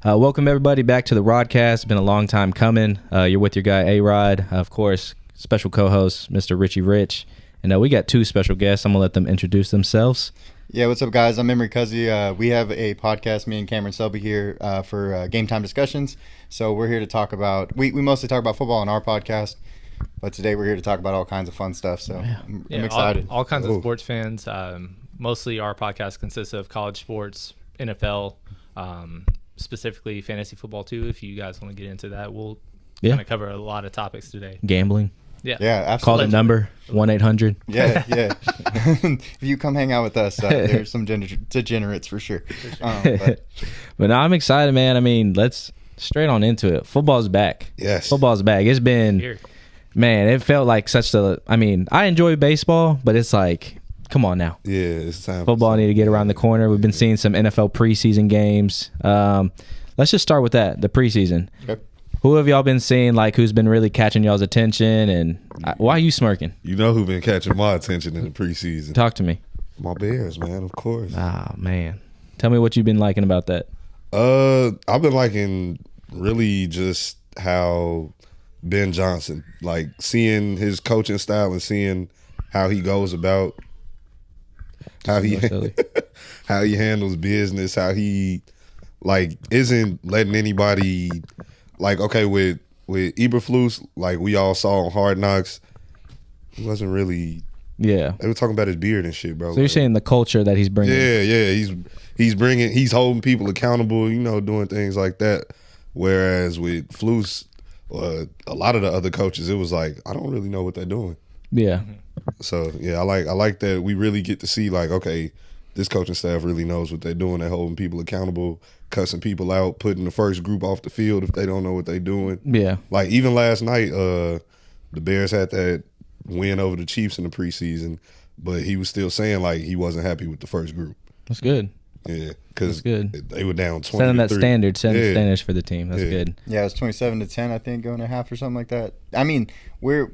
Welcome everybody back to the Rodcast. It's been a long time coming. You're with your guy A-Rod, of course, special co-host Mr. Richie Rich, and we got two special guests. I'm gonna let them introduce themselves. Yeah, what's up, guys? I'm Emery Cuzzy. We have a podcast, me and Cameron Selby here for game time discussions. So we're here to talk about, we mostly talk about football on our podcast, but today we're here to talk about all kinds of fun stuff. So I'm excited. All kinds of sports fans. Mostly our podcast consists of college sports, NFL, specifically fantasy football too. If you guys want to get into that, we'll kind of cover a lot of topics today. Gambling. Yeah, absolutely. Call the number 1-800. Yeah. If you come hang out with us, there's some degenerates for sure. But no, I'm excited, man. I mean, let's straight on into it. Football's back. Yes. Football's back. It's been, man, it felt like I enjoy baseball, but it's like, come on now. Yeah, it's time. Football need to get around the corner. We've been seeing some NFL preseason games. Let's just start with that, the preseason. Okay. Who have y'all been seeing, who's been really catching y'all's attention, and why are you smirking? You know who been catching my attention in the preseason? Talk to me. My Bears, man, of course. Oh, man. Tell me what you've been liking about that. I've been liking really just how Ben Johnson, seeing his coaching style and seeing how he goes about how he handles business, how he isn't letting anybody with Eberflus, we all saw on Hard Knocks, he wasn't really. Yeah, they were talking about his beard and shit, bro. So you're saying the culture that he's bringing? Yeah, he's holding people accountable, doing things like that. Whereas with Flus, a lot of the other coaches, it was I don't really know what they're doing. Yeah. So yeah, I like that we really get to see okay, this coaching staff really knows what they're doing. They're holding people accountable, cussing people out, putting the first group off the field if they don't know what they're doing. Yeah. Even last night, the Bears had that win over the Chiefs in the preseason, but he was still saying he wasn't happy with the first group. That's good. Yeah, because they were down 20. Setting that standard, standards for the team. That's good. Yeah, it was 27-10, I think, going to half or something like that. I mean, we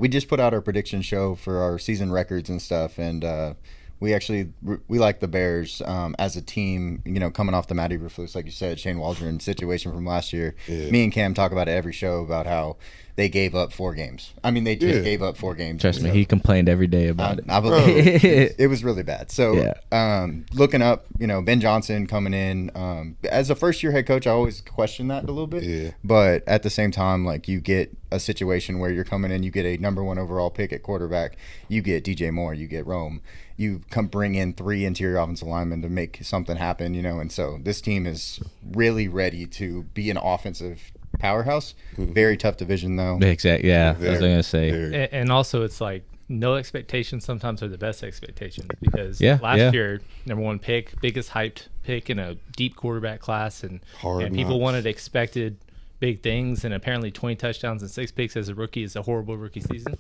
just put out our prediction show for our season records and stuff, and we like the Bears as a team. Coming off the Matt Eberflus, like you said, Shane Waldron situation from last year. Yeah. Me and Cam talk about it every show about how they gave up 4 games. I mean, they just gave up 4 games. Trust me, he complained every day about it. I believe it was really bad. So, looking up, Ben Johnson coming in as a first-year head coach, I always question that a little bit. Yeah. But at the same time, you get a situation where you're coming in, you get a number 1 overall pick at quarterback, you get DJ Moore, you get Rome, you bring in 3 interior offensive linemen to make something happen, and so this team is really ready to be an offensive powerhouse. Very tough division, though. Exactly. Yeah, that's what I was gonna say. And also, it's no expectations sometimes are the best expectations, because last year, number 1 pick, biggest hyped pick in a deep quarterback class, and people expected big things, and apparently 20 touchdowns and 6 picks as a rookie is a horrible rookie season.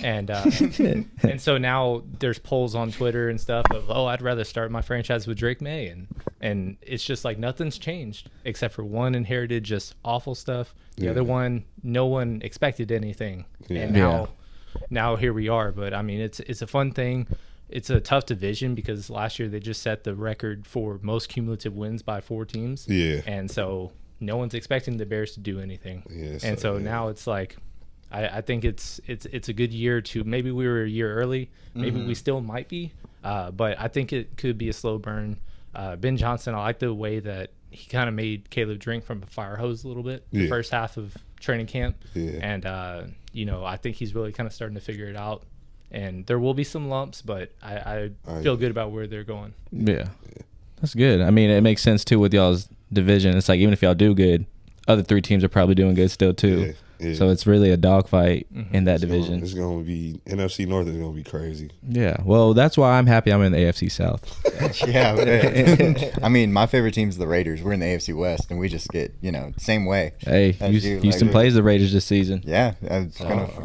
And and so now there's polls on Twitter and stuff of, I'd rather start my franchise with Drake May, and it's just nothing's changed except for one inherited just awful stuff. The other one, no one expected anything, and now here we are. But I mean, it's a fun thing. It's a tough division because last year they just set the record for most cumulative wins by 4 teams. Yeah, and so no one's expecting the Bears to do anything. Now it's I think it's a good year to, maybe we were a year early, maybe we still might be, but I think it could be a slow burn. Ben Johnson, I like the way that he kind of made Caleb drink from a fire hose a little bit the first half of training camp. And I think he's really kind of starting to figure it out, and there will be some lumps, but I feel good about where they're going. That's good. I mean, it makes sense too with y'all's division. It's even if y'all do good, other 3 teams are probably doing good still too. Yeah. So it's really a dogfight in that division. It's going to be, NFC North is going to be crazy. Yeah. Well, that's why I'm happy I'm in the AFC South. I mean, my favorite team is the Raiders. We're in the AFC West, and we just get, same way. Hey, Houston plays the Raiders this season. Yeah. I'm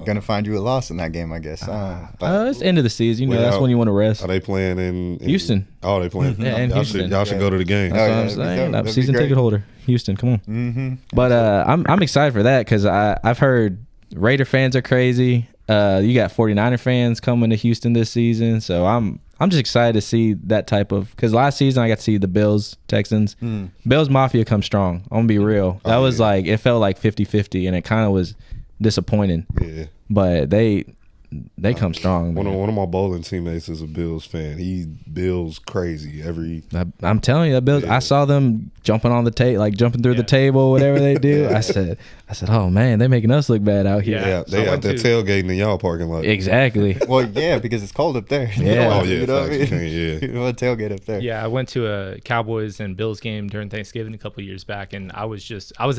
going to find you a loss in that game, I guess. It's the end of the season. That's when you want to rest. Are they playing in Houston? Oh, they playing. Yeah, in Houston. Y'all should go to the game. That's what I'm saying. I'm season ticket holder. Houston, come on. But I'm excited for that because I've heard Raider fans are crazy. You got 49er fans coming to Houston this season, so I'm I'm just excited to see that type of, because last season I got to see the Bills, Texans. Bills Mafia come strong. I'm going to be real. That was like, it felt like 50-50, and it kind of was disappointing. Yeah. But they come strong. One of my bowling teammates is a Bills fan. He Bills crazy I'm telling you, that Bills. Yeah. I saw them jumping on the table, like jumping through the table, whatever they do. I said, oh man, they're making us look bad out here. Yeah, they out there tailgating in y'all parking lot. Exactly. Well, yeah, because it's cold up there. Yeah. You know what I mean? You want to tailgate up there. Yeah, I went to a Cowboys and Bills game during Thanksgiving a couple of years back, and I was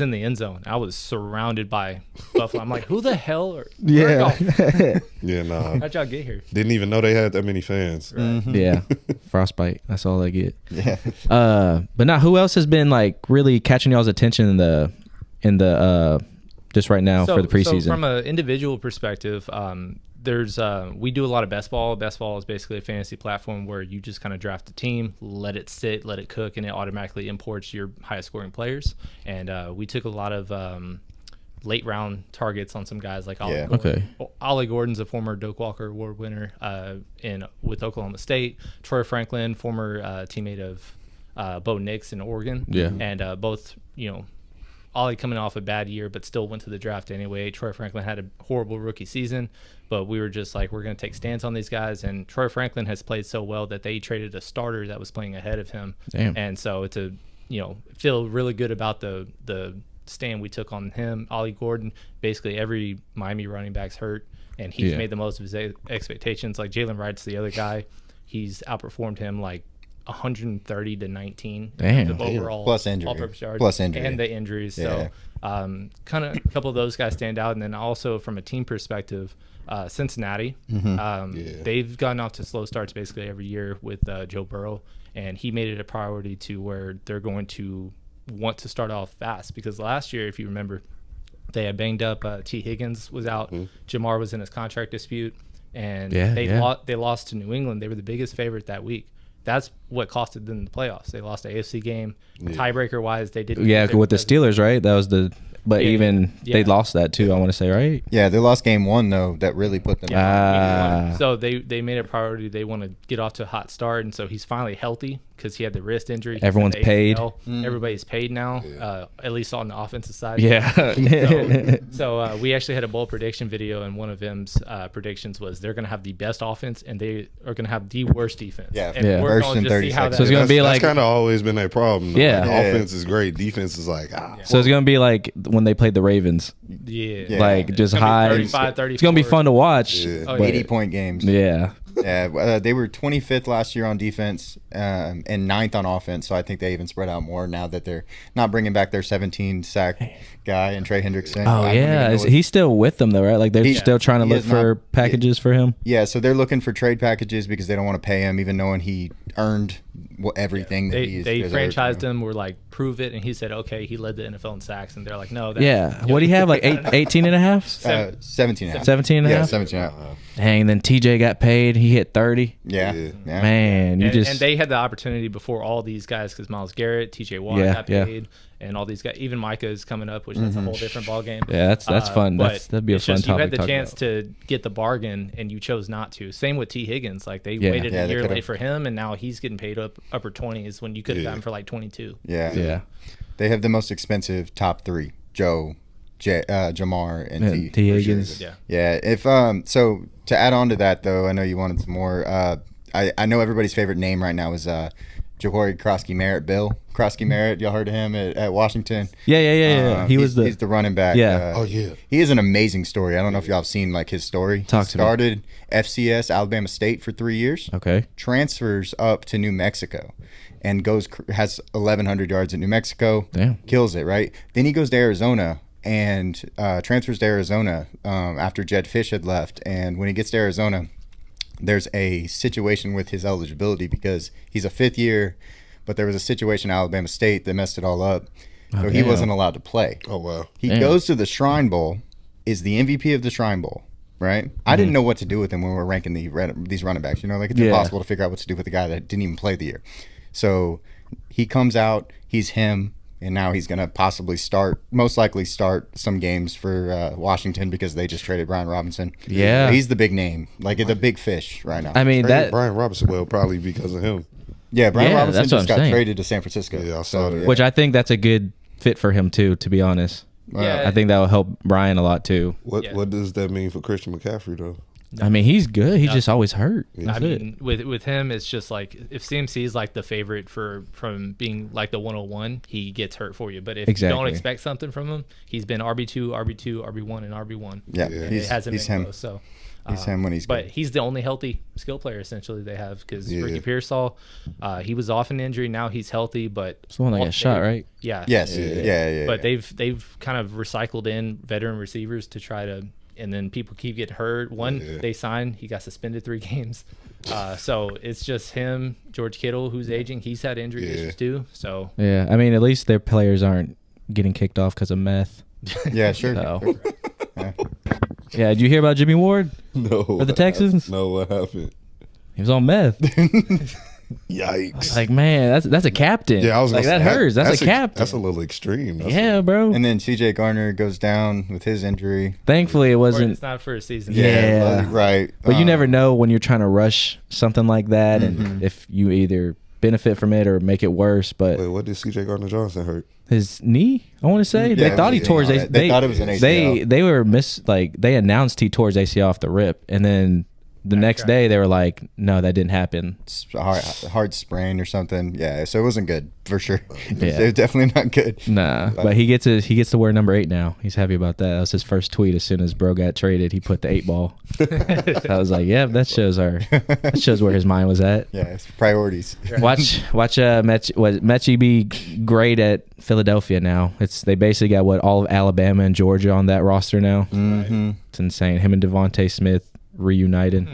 in the end zone. I was surrounded by Buffalo. I'm like, who the hell are? Yeah, nah. How'd y'all get here? Didn't even know they had that many fans. Right. Mm-hmm. Yeah, frostbite. That's all they get. Yeah. But now, who else has been like really catching y'all's attention in the just right now for the preseason? So from an individual perspective, we do a lot of best ball. Best ball is basically a fantasy platform where you just kind of draft a team, let it sit, let it cook, and it automatically imports your highest scoring players. And we took a lot of late round targets on some guys like Ollie Gordon. Okay. Ollie Gordon's a former Doak Walker Award winner with Oklahoma State. Troy Franklin, former teammate of Bo Nix in Oregon. Yeah. And both, Ollie coming off a bad year, but still went to the draft anyway. Troy Franklin had a horrible rookie season, but we were just like, we're going to take stands on these guys. And Troy Franklin has played so well that they traded a starter that was playing ahead of him. Damn. And so to, feel really good about the stand we took on him. Ollie Gordon, basically every Miami running back's hurt, and he's made the most of his expectations. Like Jalen Wright's the other guy. He's outperformed him like 130 to 19. Damn. Overall plus injury. all-purpose yards. Plus injury. And the injuries. Yeah. So kind of a couple of those guys stand out. And then also from a team perspective, Cincinnati, they've gotten off to slow starts basically every year with Joe Burrow, and he made it a priority to where they're going to want to start off fast, because last year, if you remember, they had banged up. T. Higgins was out. Jamar was in his contract dispute, and they lost to New England. They were the biggest favorite that week. That's what costed them the playoffs. They lost the AFC game. Tiebreaker wise, they didn't. Yeah, with the Steelers, right? That was the. But they lost that too, I want to say, right? Yeah, they lost game one, though. That really put them So they made a priority. They want to get off to a hot start, and so he's finally healthy because he had the wrist injury. Everyone's paid. Everybody's paid now, at least on the offensive side. Yeah. So we actually had a bold prediction video, and one of them's predictions was they're going to have the best offense, and they are going to have the worst defense. Yeah, we're going to just see how that. So it's going to be like, that's kind of always been their problem. Yeah. Like, offense is great. Defense is like, So it's going to be like when they played the Ravens. Yeah. Like just high. 35, 34. It's going to be fun to watch. 80-point games. Yeah. Yeah, they were 25th last year on defense and 9th on offense. So I think they even spread out more now that they're not bringing back their 17-sack guy and Trey Hendrickson. Oh, yeah. He's still with them, though, right? Like they're still trying to look for packages for him? Yeah, so they're looking for trade packages because they don't want to pay him, even knowing he earned everything that they franchised him. Were like, prove it, and he said okay. He led the NFL in sacks, and they're like, no. What do you have, like 18 and a half? 17 and a half. 17 and a half? Yeah, 17 and a half. Dang, then TJ got paid. He hit 30. Yeah. Man, and they had the opportunity before all these guys, because Myles Garrett, TJ Watt got paid, and all these guys. Even Micah is coming up, which that's a whole different ball game. Yeah, that's fun. That'd be a fun topic. You had the chance to get the bargain, and you chose not to. Same with T. Higgins. Like they waited a year late for him, and now he's getting paid upper 20s when you could have gotten for like 22. Yeah. They have the most expensive top three: Joe, Jamar, and T. Higgins. Sure. Yeah. If so to add on to that, though, I know you wanted some more. I know everybody's favorite name right now is Jahori Krosky-Merritt. Bill Krosky-Merritt. Y'all heard of him at Washington? Yeah. He's the running back. Yeah. He is an amazing story. I don't know if y'all have seen like his story. Started FCS Alabama State for 3 years. Okay. Transfers up to New Mexico. And has 1,100 yards at New Mexico. Damn. Kills it, right? Then he goes to Arizona and transfers to Arizona after Jed Fish had left. And when he gets to Arizona, there's a situation with his eligibility because he's a fifth year, but there was a situation at Alabama State that messed it all up. So he wasn't allowed to play. Oh, wow. He goes to the Shrine Bowl, is the MVP of the Shrine Bowl, right? I didn't know what to do with him when we were ranking these running backs. Like it's impossible to figure out what to do with the guy that didn't even play the year. So he comes out, he's him, and now he's going to possibly most likely start some games for Washington because they just traded Brian Robinson. Yeah. He's the big name, like the big fish right now. I mean, that Brian Robinson, well, probably because of him. Yeah, Brian Robinson that's just got saying. traded to San Francisco. Yeah, I saw that. Which I think that's a good fit for him too, to be honest. Yeah. I think that will help Brian a lot too. What does that mean for Christian McCaffrey though? I mean, he's good. He's just always hurt. I mean, with him, it's just like if CMC is like the favorite from being like the 101, he gets hurt for you. But if you don't expect something from him, he's been RB2, RB2, RB1, and RB1. Yeah, it hasn't been close. So he's him when he's but good. He's the only healthy skill player essentially they have because Ricky Pearsall, he was off an injury. Now he's healthy, but it's the one that got shot, right? Yeah. Yes. Yeah. But they've kind of recycled in veteran receivers to try to. And then people keep getting hurt. They signed, he got suspended 3 games. So it's just him, George Kittle, who's aging. He's had injury issues too. So yeah, I mean, at least their players aren't getting kicked off because of meth. Yeah, sure. So. Yeah, did you hear about Jimmy Ward? No. For the Texans? No, what happened? He was on meth. Yikes! Like, man, that's a captain. Yeah, I was like gonna that say, hurts. That's a captain. That's a little extreme. Bro. And then C.J. Garner goes down with his injury. Thankfully, it wasn't. It's not for a season. Yeah, right. But you never know when you're trying to rush something like that, and if you either benefit from it or make it worse. But wait, what did C.J. Gardner Johnson hurt? His knee, I want to say. They thought he tore his ACL. They thought it was an ACL. They were they announced he tore his ACL off the rip, and then the next day they were like, no, that didn't happen. It's a hard sprain or something. Yeah, so it wasn't good for sure. Yeah. It was definitely not good. Nah, but he gets to wear number 8 now. He's happy about that. That was his first tweet. As soon as bro got traded, he put the 8 ball. I was like, yeah, that shows where his mind was at. Yeah, it's priorities. Watch Mechie be great at Philadelphia now. They basically got all of Alabama and Georgia on that roster now. Mm-hmm. It's insane. Him and Devontae Smith reunited.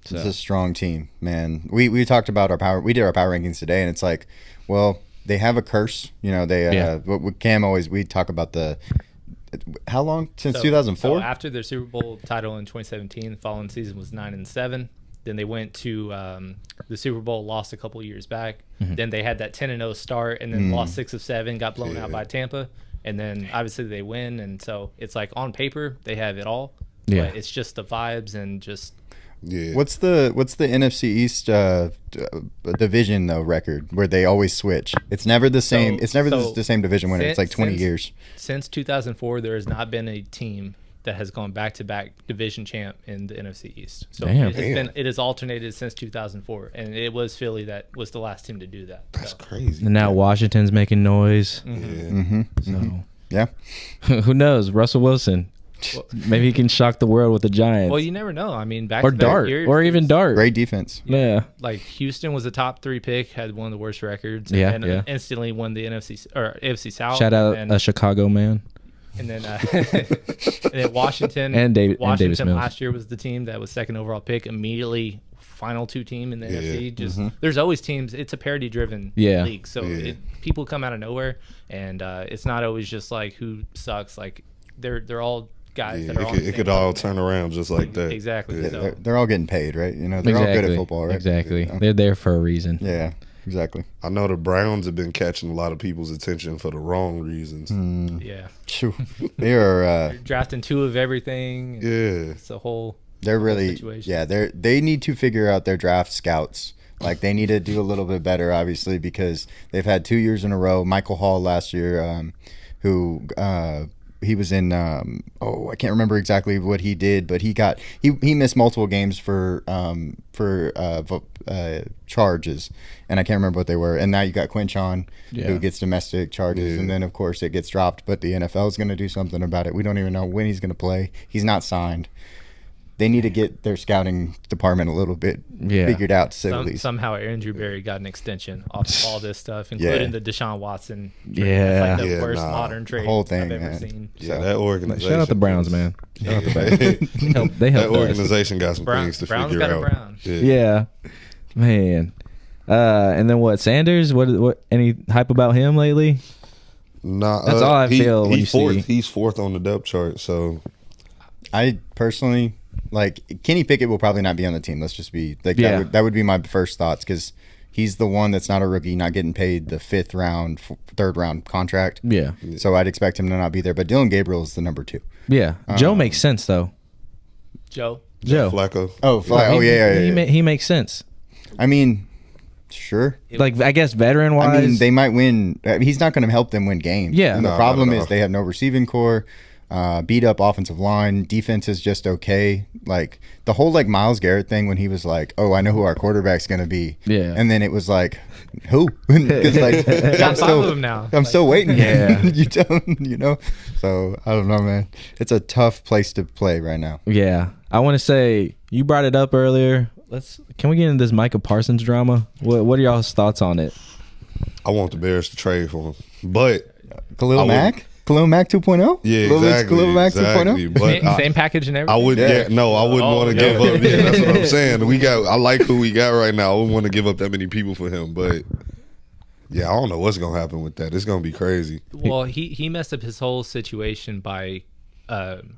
So. It's a strong team, man. We talked about we did our power rankings today, and it's like, well, they have a curse. You know, with Cam we talk about how long since 2004? So after their Super Bowl title in 2017, the following season was 9-7. Then they went to the Super Bowl, lost a couple years back. Then they had that 10-0 start, and then lost 6 of 7, got blown out by Tampa, and then obviously they win. And so it's like on paper they have it all. Yeah, but it's just the vibes and just. Yeah. What's the NFC East division though record where they always switch? It's never the same. It's never the same division winner. It's like 20 years. Since 2004, there has not been a team that has gone back-to-back division champ in the NFC East. So it has alternated since 2004, and it was Philly that was the last team to do that. That's crazy. And now Washington's making noise. Yeah. Who knows? Russell Wilson. Maybe he can shock the world with the Giants. Well, you never know. I mean, even Dart. Great defense. Yeah. Like Houston was a top 3 pick, had one of the worst records. And instantly won the AFC South. Shout out a Chicago man. And then, and then Washington and Davis Mills. Last year was the team that was second overall pick. Immediately final 2 team in the NFC. There's always teams. It's a parity driven league, so people come out of nowhere, and it's not always just like who sucks. Like they're all guys that are. It could all turn around just like that. Exactly. Yeah, so. They're all getting paid, right? You know, they're all good at football, right? Exactly. Yeah. They're there for a reason. Yeah. Exactly. I know the Browns have been catching a lot of people's attention for the wrong reasons. Yeah. They are drafting 2 of everything. Yeah. It's a whole. They're really situation. they need to figure out their draft scouts. Like they need to do a little bit better, obviously, because they've had 2 years in a row. Michael Hall last year, who he was in I can't remember exactly what he did, but he missed multiple games for charges, and I can't remember what they were. And now you got Quinchon, who gets domestic charges, and then of course it gets dropped, but the NFL is going to do something about it. We don't even know when he's going to play. He's not signed. They need to get their scouting department a little bit figured out, to say the least. Somehow Andrew Berry got an extension off of all this stuff, including the Deshaun Watson trade. Yeah. That's like the worst modern trade whole thing, I've ever seen. Yeah, that organization. Shout out the Browns, man. Shout out the Browns. They helped that organization got some things to Browns figure got out. A Brown. Yeah. Man. And then what? Sanders? What? Any hype about him lately? Nah, that's all I feel when you see. He's 4th on the depth chart. So, I personally. Like Kenny Pickett will probably not be on the team. Let's just be like that would be my first thoughts, because he's the one that's not a rookie, not getting paid the 5th round, 3rd round contract. Yeah. So I'd expect him to not be there. But Dylan Gabriel is the number 2. Yeah. Joe makes sense though. Joe. Flacco. Oh, Flacco. Yeah. He makes sense. I mean, sure. Like, I guess veteran wise, I mean, they might win. He's not going to help them win games. Yeah. And the problem is they have no receiving core, beat up offensive line. Defense is just okay. Like the whole like Myles Garrett thing when he was like, "Oh, I know who our quarterback's going to be." Yeah. And then it was like, who? Because like I'm still waiting. Yeah. You tell him, you know. So I don't know, man. It's a tough place to play right now. Yeah. I want to say you brought it up earlier. Can we get into this Micah Parsons drama? What are y'all's thoughts on it? I want the Bears to trade for him, but Khalil Mack 2.0. Yeah, exactly. Khalil Mack 2.0. But same package and everything. I wouldn't. I wouldn't want to give up. Yeah, that's what I'm saying. I like who we got right now. I wouldn't want to give up that many people for him, but. Yeah, I don't know what's gonna happen with that. It's gonna be crazy. Well, he messed up his whole situation by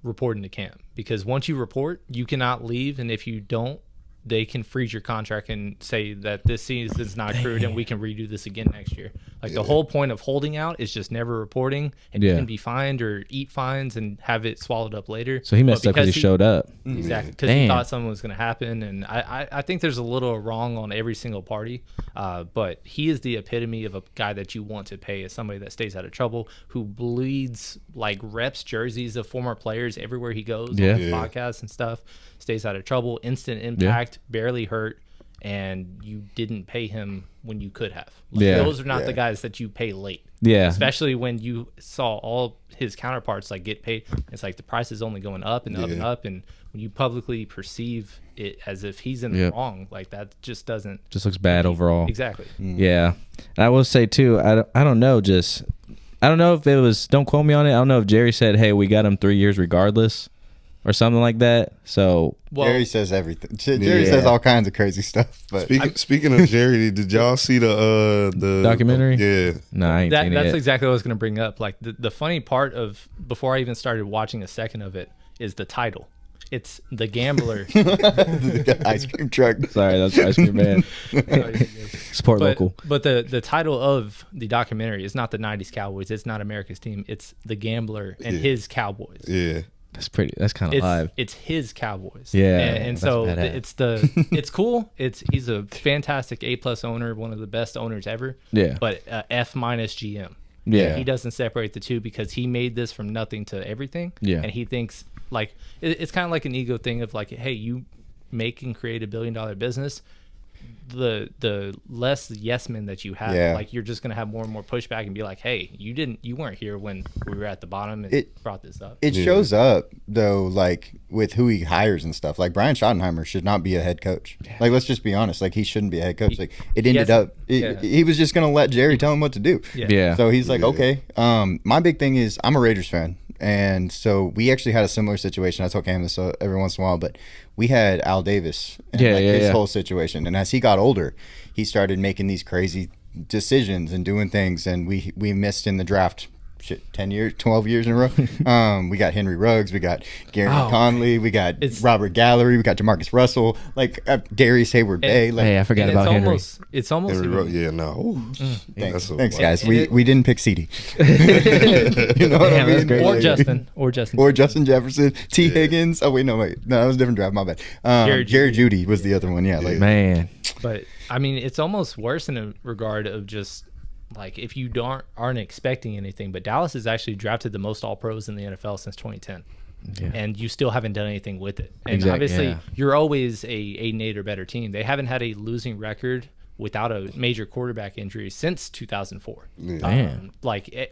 reporting to camp, because once you report, you cannot leave, and if you don't, they can freeze your contract and say that this season is not accrued and we can redo this again next year. Like the whole point of holding out is just never reporting, and you can be fined or eat fines and have it swallowed up later. So he messed up because he showed up. Exactly, because he thought something was going to happen. And I think there's a little wrong on every single party, but he is the epitome of a guy that you want to pay as somebody that stays out of trouble, who bleeds, like reps jerseys of former players everywhere he goes on his podcasts and stuff, stays out of trouble, instant impact, barely hurt, and you didn't pay him when you could have. Those are not the guys that you pay late. Yeah. Especially when you saw all his counterparts like get paid. It's like the price is only going up and up and up, and when you publicly perceive it as if he's in the wrong, like that just looks bad overall. Exactly. Yeah. And I will say too, I don't know, I don't know if it was, don't quote me on it, I don't know if Jerry said, hey, we got him 3 years regardless, or something like that. So Jerry says everything. Jerry says all kinds of crazy stuff. But speaking of Jerry, did y'all see the documentary? Yeah. No, I ain't seen it That's yet. exactly what I was going to bring up. Like the funny part of, before I even started watching a second of it, is the title. It's The Gambler. The ice cream truck. Sorry, that's Ice Cream Man. Support local. But the title of the documentary is not the 90s Cowboys. It's not America's Team. It's The Gambler and his Cowboys. Yeah. That's kind of live. It's his Cowboys. Yeah. And so it's cool. He's a fantastic A+ owner, one of the best owners ever. Yeah. But F- GM. Yeah. He doesn't separate the two, because he made this from nothing to everything. Yeah. And he thinks like it's kind of like an ego thing of like, hey, you make and create $1 billion business. The less yes men that you have, like you're just gonna have more and more pushback and be like, hey, you weren't here when we were at the bottom and brought this up. It shows up though, like with who he hires and stuff. Like Brian Schottenheimer should not be a head coach. Like, let's just be honest. Like, he shouldn't be a head coach. Like, it ended up he was just gonna let Jerry tell him what to do. Yeah. So he's like, okay. My big thing is I'm a Raiders fan. And so we actually had a similar situation. I told Cam this every once in a while, but we had Al Davis and his whole situation. And as he got older, he started making these crazy decisions and doing things. And we missed in the draft 10 years, 12 years in a row. We got Henry Ruggs, we got Gary Conley, we got Robert Gallery, we got Jamarcus Russell, like Darius Hayward-Bay. Like, hey, I forgot about Henry. It's almost Henry Ruggs, Thanks, guys. We didn't pick CD. You know what I mean? Or Justin Jefferson, T. Higgins. Oh wait, no, that was a different draft. My bad. Jerry Jeudy was the other one. Yeah, like, man. But I mean, it's almost worse in a regard of just, like, if you aren't expecting anything, but Dallas has actually drafted the most All-Pros in the NFL since 2010. Yeah. And you still haven't done anything with it. And obviously, you're always a 8-8 or better team. They haven't had a losing record without a major quarterback injury since 2004.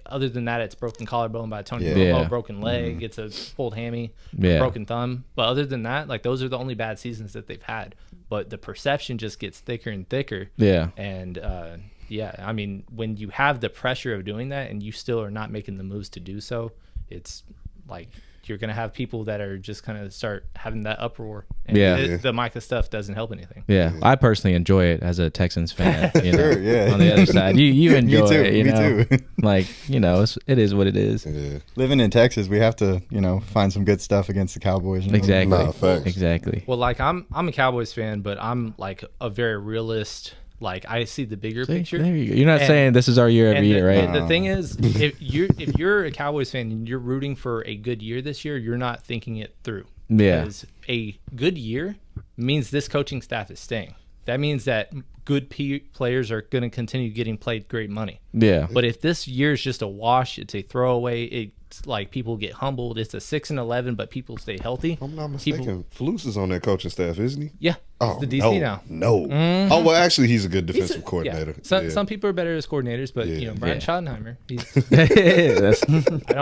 Other than that, it's broken collarbone by Tony Romo, broken leg, it's a pulled hammy, broken thumb. But other than that, like, those are the only bad seasons that they've had. But the perception just gets thicker and thicker. Yeah. And I mean, when you have the pressure of doing that and you still are not making the moves to do so, it's like you're going to have people that are just kind of start having that uproar. And the Micah stuff doesn't help anything. Yeah. I personally enjoy it as a Texans fan. You know, on the other side, you enjoy it. You know? Me too. Like, you know, it is what it is. Yeah. Living in Texas, we have to, find some good stuff against the Cowboys. You know? Exactly. Exactly. Well, like I'm a Cowboys fan, but I'm like a very realist. Like I see the bigger picture. There you go. You're not saying this is our year every year, right? The thing is, if you're a Cowboys fan and you're rooting for a good year this year, you're not thinking it through. Yeah. Because a good year means this coaching staff is staying. That means that good players are going to continue getting paid great money. Yeah. But if this year is just a wash, it's a throwaway. It's like people get humbled. It's a 6-11, but people stay healthy. If I'm not mistaken, Flus is on that coaching staff, isn't he? Yeah. Oh, the DC now. No. Mm-hmm. Oh, well, actually, he's a good defensive coordinator. Yeah. Some people are better as coordinators, but Brian Schottenheimer, he's that's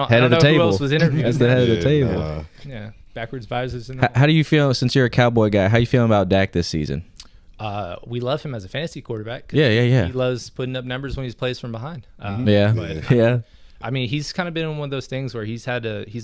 head of the table. Who else was interviewed. That's the head of the table. Yeah. Backwards visors. How do you feel, since you're a Cowboy guy, how you feeling about Dak this season? We love him as a fantasy quarterback. Yeah. He loves putting up numbers when he plays from behind. Yeah. I mean, he's kind of been in one of those things where he's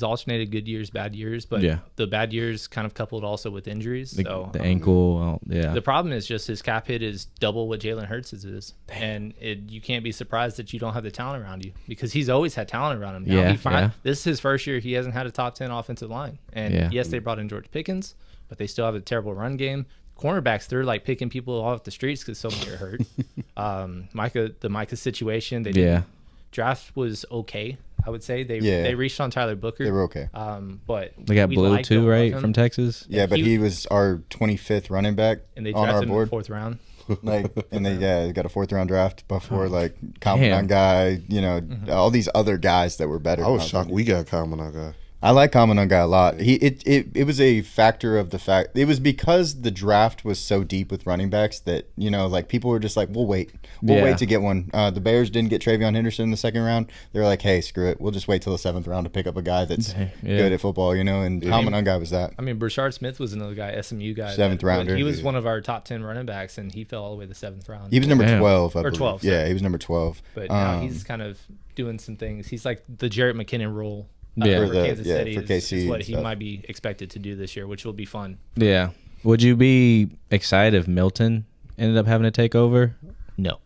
alternated good years, bad years, but the bad years kind of coupled also with injuries. The ankle, The problem is just his cap hit is double what Jalen Hurts' is. And you can't be surprised that you don't have the talent around you because he's always had talent around him. Now this is his first year. He hasn't had a top 10 offensive line. And yes, they brought in George Pickens, but they still have a terrible run game. Cornerbacks, they're like picking people off the streets because so many are hurt. The Micah situation, draft was okay, I would say. They reached on Tyler Booker. They were okay. But they got Blue too, right, from Texas? Yeah, but he was our 25th running back and they on our drafted board. him in the 4th round. They got a 4th round draft before Khamzat guy, all these other guys that were better. I was shocked we got Khamzat guy. I like Khamzat guy a lot. It was a factor of the fact it was because the draft was so deep with running backs that people were just like, we'll wait to get one. The Bears didn't get Travion Henderson in the 2nd round. They were like, hey, screw it, we'll just wait till the 7th round to pick up a guy that's good at football, and Khamzat guy was that. I mean, Brashard Smith was another guy, SMU guy, 7th rounder. He was one of our top 10 running backs, and he fell all the way to the 7th round. He was number 12, or 12. Yeah, he was number 12. But now he's kind of doing some things. He's like the Jarrett McKinnon role. For Kansas City for KC is what he might be expected to do this year, which will be fun. Yeah. Would you be excited if Milton ended up having to take over? No.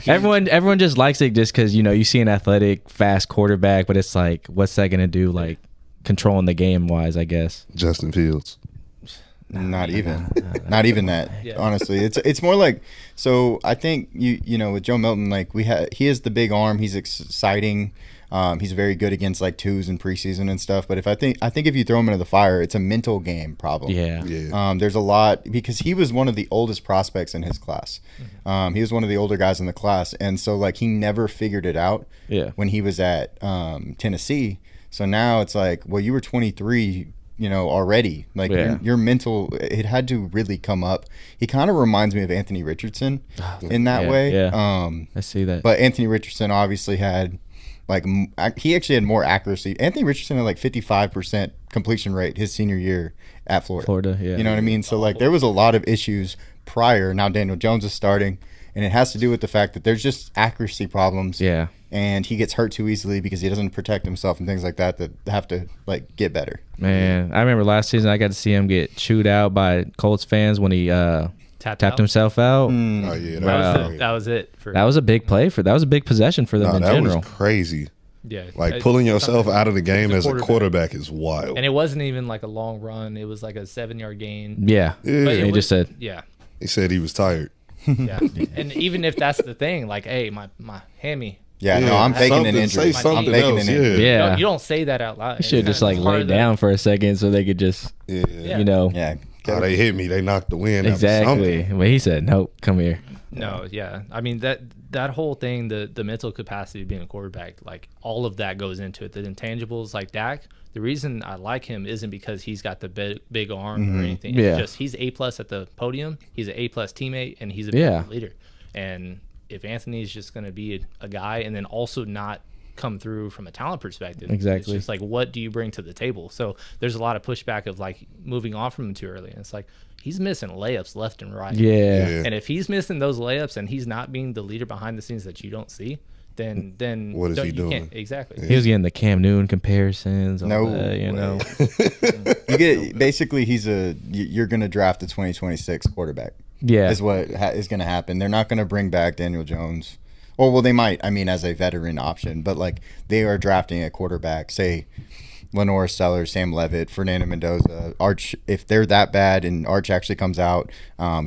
Everyone just likes it just because you see an athletic, fast quarterback, but it's like, what's that gonna do? Like controlling the game wise, I guess. Justin Fields. Not even that. Yeah. Honestly, it's more like, so I think with Joe Milton, he has the big arm. He's exciting. He's very good against twos in preseason and stuff. But I think if you throw him into the fire, it's a mental game problem. Yeah. There's a lot because he was one of the oldest prospects in his class. He was one of the older guys in the class, and so he never figured it out. When he was at Tennessee. So now it's like, well, you were 23. Already your mental, it had to really come up. He kind of reminds me of Anthony Richardson in that way. Yeah. I see that. But Anthony Richardson obviously had he actually had more accuracy. Anthony Richardson had 55% completion rate his senior year at Florida. Yeah. You know what I mean? So there was a lot of issues prior. Now Daniel Jones is starting, and it has to do with the fact that there's just accuracy problems. Yeah. And he gets hurt too easily because he doesn't protect himself and things like that have to get better. Man, I remember last season I got to see him get chewed out by Colts fans when he tapped himself out. Oh yeah, that was it. That was a big play that was a big possession for them in general. That was crazy. Yeah, pulling yourself out of the game as a quarterback is wild. And it wasn't even a long run; it was a 7-yard gain. Yeah. He just said. Yeah. He said he was tired. Yeah, and even if that's the thing, hey, my hammy. Yeah, no, I'm faking an injury. Say something else. Yeah. You don't say that out loud. You should just lay down for a second so they could just, Yeah. Oh, they hit me. They knocked the wind exactly. out of But he said, nope, come here. No, yeah. I mean, that whole thing, the mental capacity of being a quarterback, all of that goes into it. The intangibles like Dak, the reason I like him isn't because he's got the big arm or anything. It's just he's A+ at the podium. He's an A+ teammate, and he's a big leader. And if Anthony's just going to be a guy and then also not come through from a talent perspective, exactly, it's just what do you bring to the table? So there's a lot of pushback of moving on from him too early, and it's he's missing layups left and right. And if he's missing those layups and he's not being the leader behind the scenes that you don't see, then what is he doing? Exactly. He was getting the Cam Newton comparisons. You get basically you're going to draft the 2026 quarterback. Yeah, is what is going to happen. They're not going to bring back Daniel Jones. Well, they might. I mean, as a veteran option, but they are drafting a quarterback. Say, Lenore Sellers, Sam Levitt, Fernando Mendoza, Arch, if they're that bad and Arch actually comes out,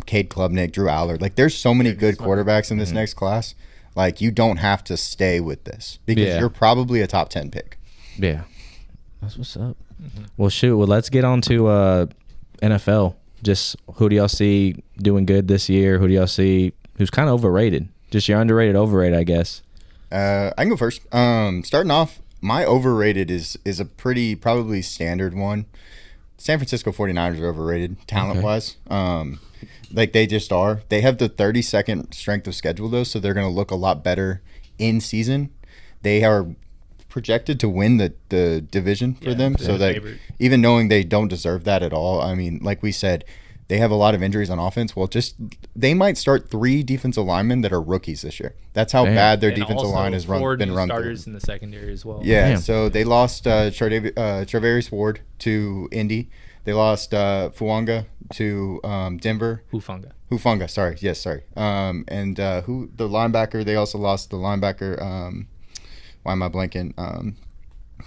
Cade Klubnik, Drew Allard. Like, there's so many good quarterbacks in this next class. Like, you don't have to stay with this because you're probably a top 10 pick. Yeah. That's what's up. Well, shoot. Well, let's get on to NFL. Just who do y'all see doing good this year? Who do y'all see who's kind of overrated? Just your underrated, overrated, I guess. I can go first. Starting off, my overrated is a pretty probably standard one. San Francisco 49ers are overrated talent-wise. Like, they just are. They have the 32nd strength of schedule, though, so they're going to look a lot better in season. They are projected to win the division for them. So that even knowing they don't deserve that at all, I mean, like we said, they have a lot of injuries on offense. Well, they might start 3 defensive linemen that are rookies this year. That's how bad their defensive line has been run starters through. In the secondary as well. Yeah, so they lost Travarius Ward to Indy. They lost Fuanga to Denver. Hufanga, sorry. Yes, sorry. And who the linebacker? They also lost the linebacker. Why am I blanking?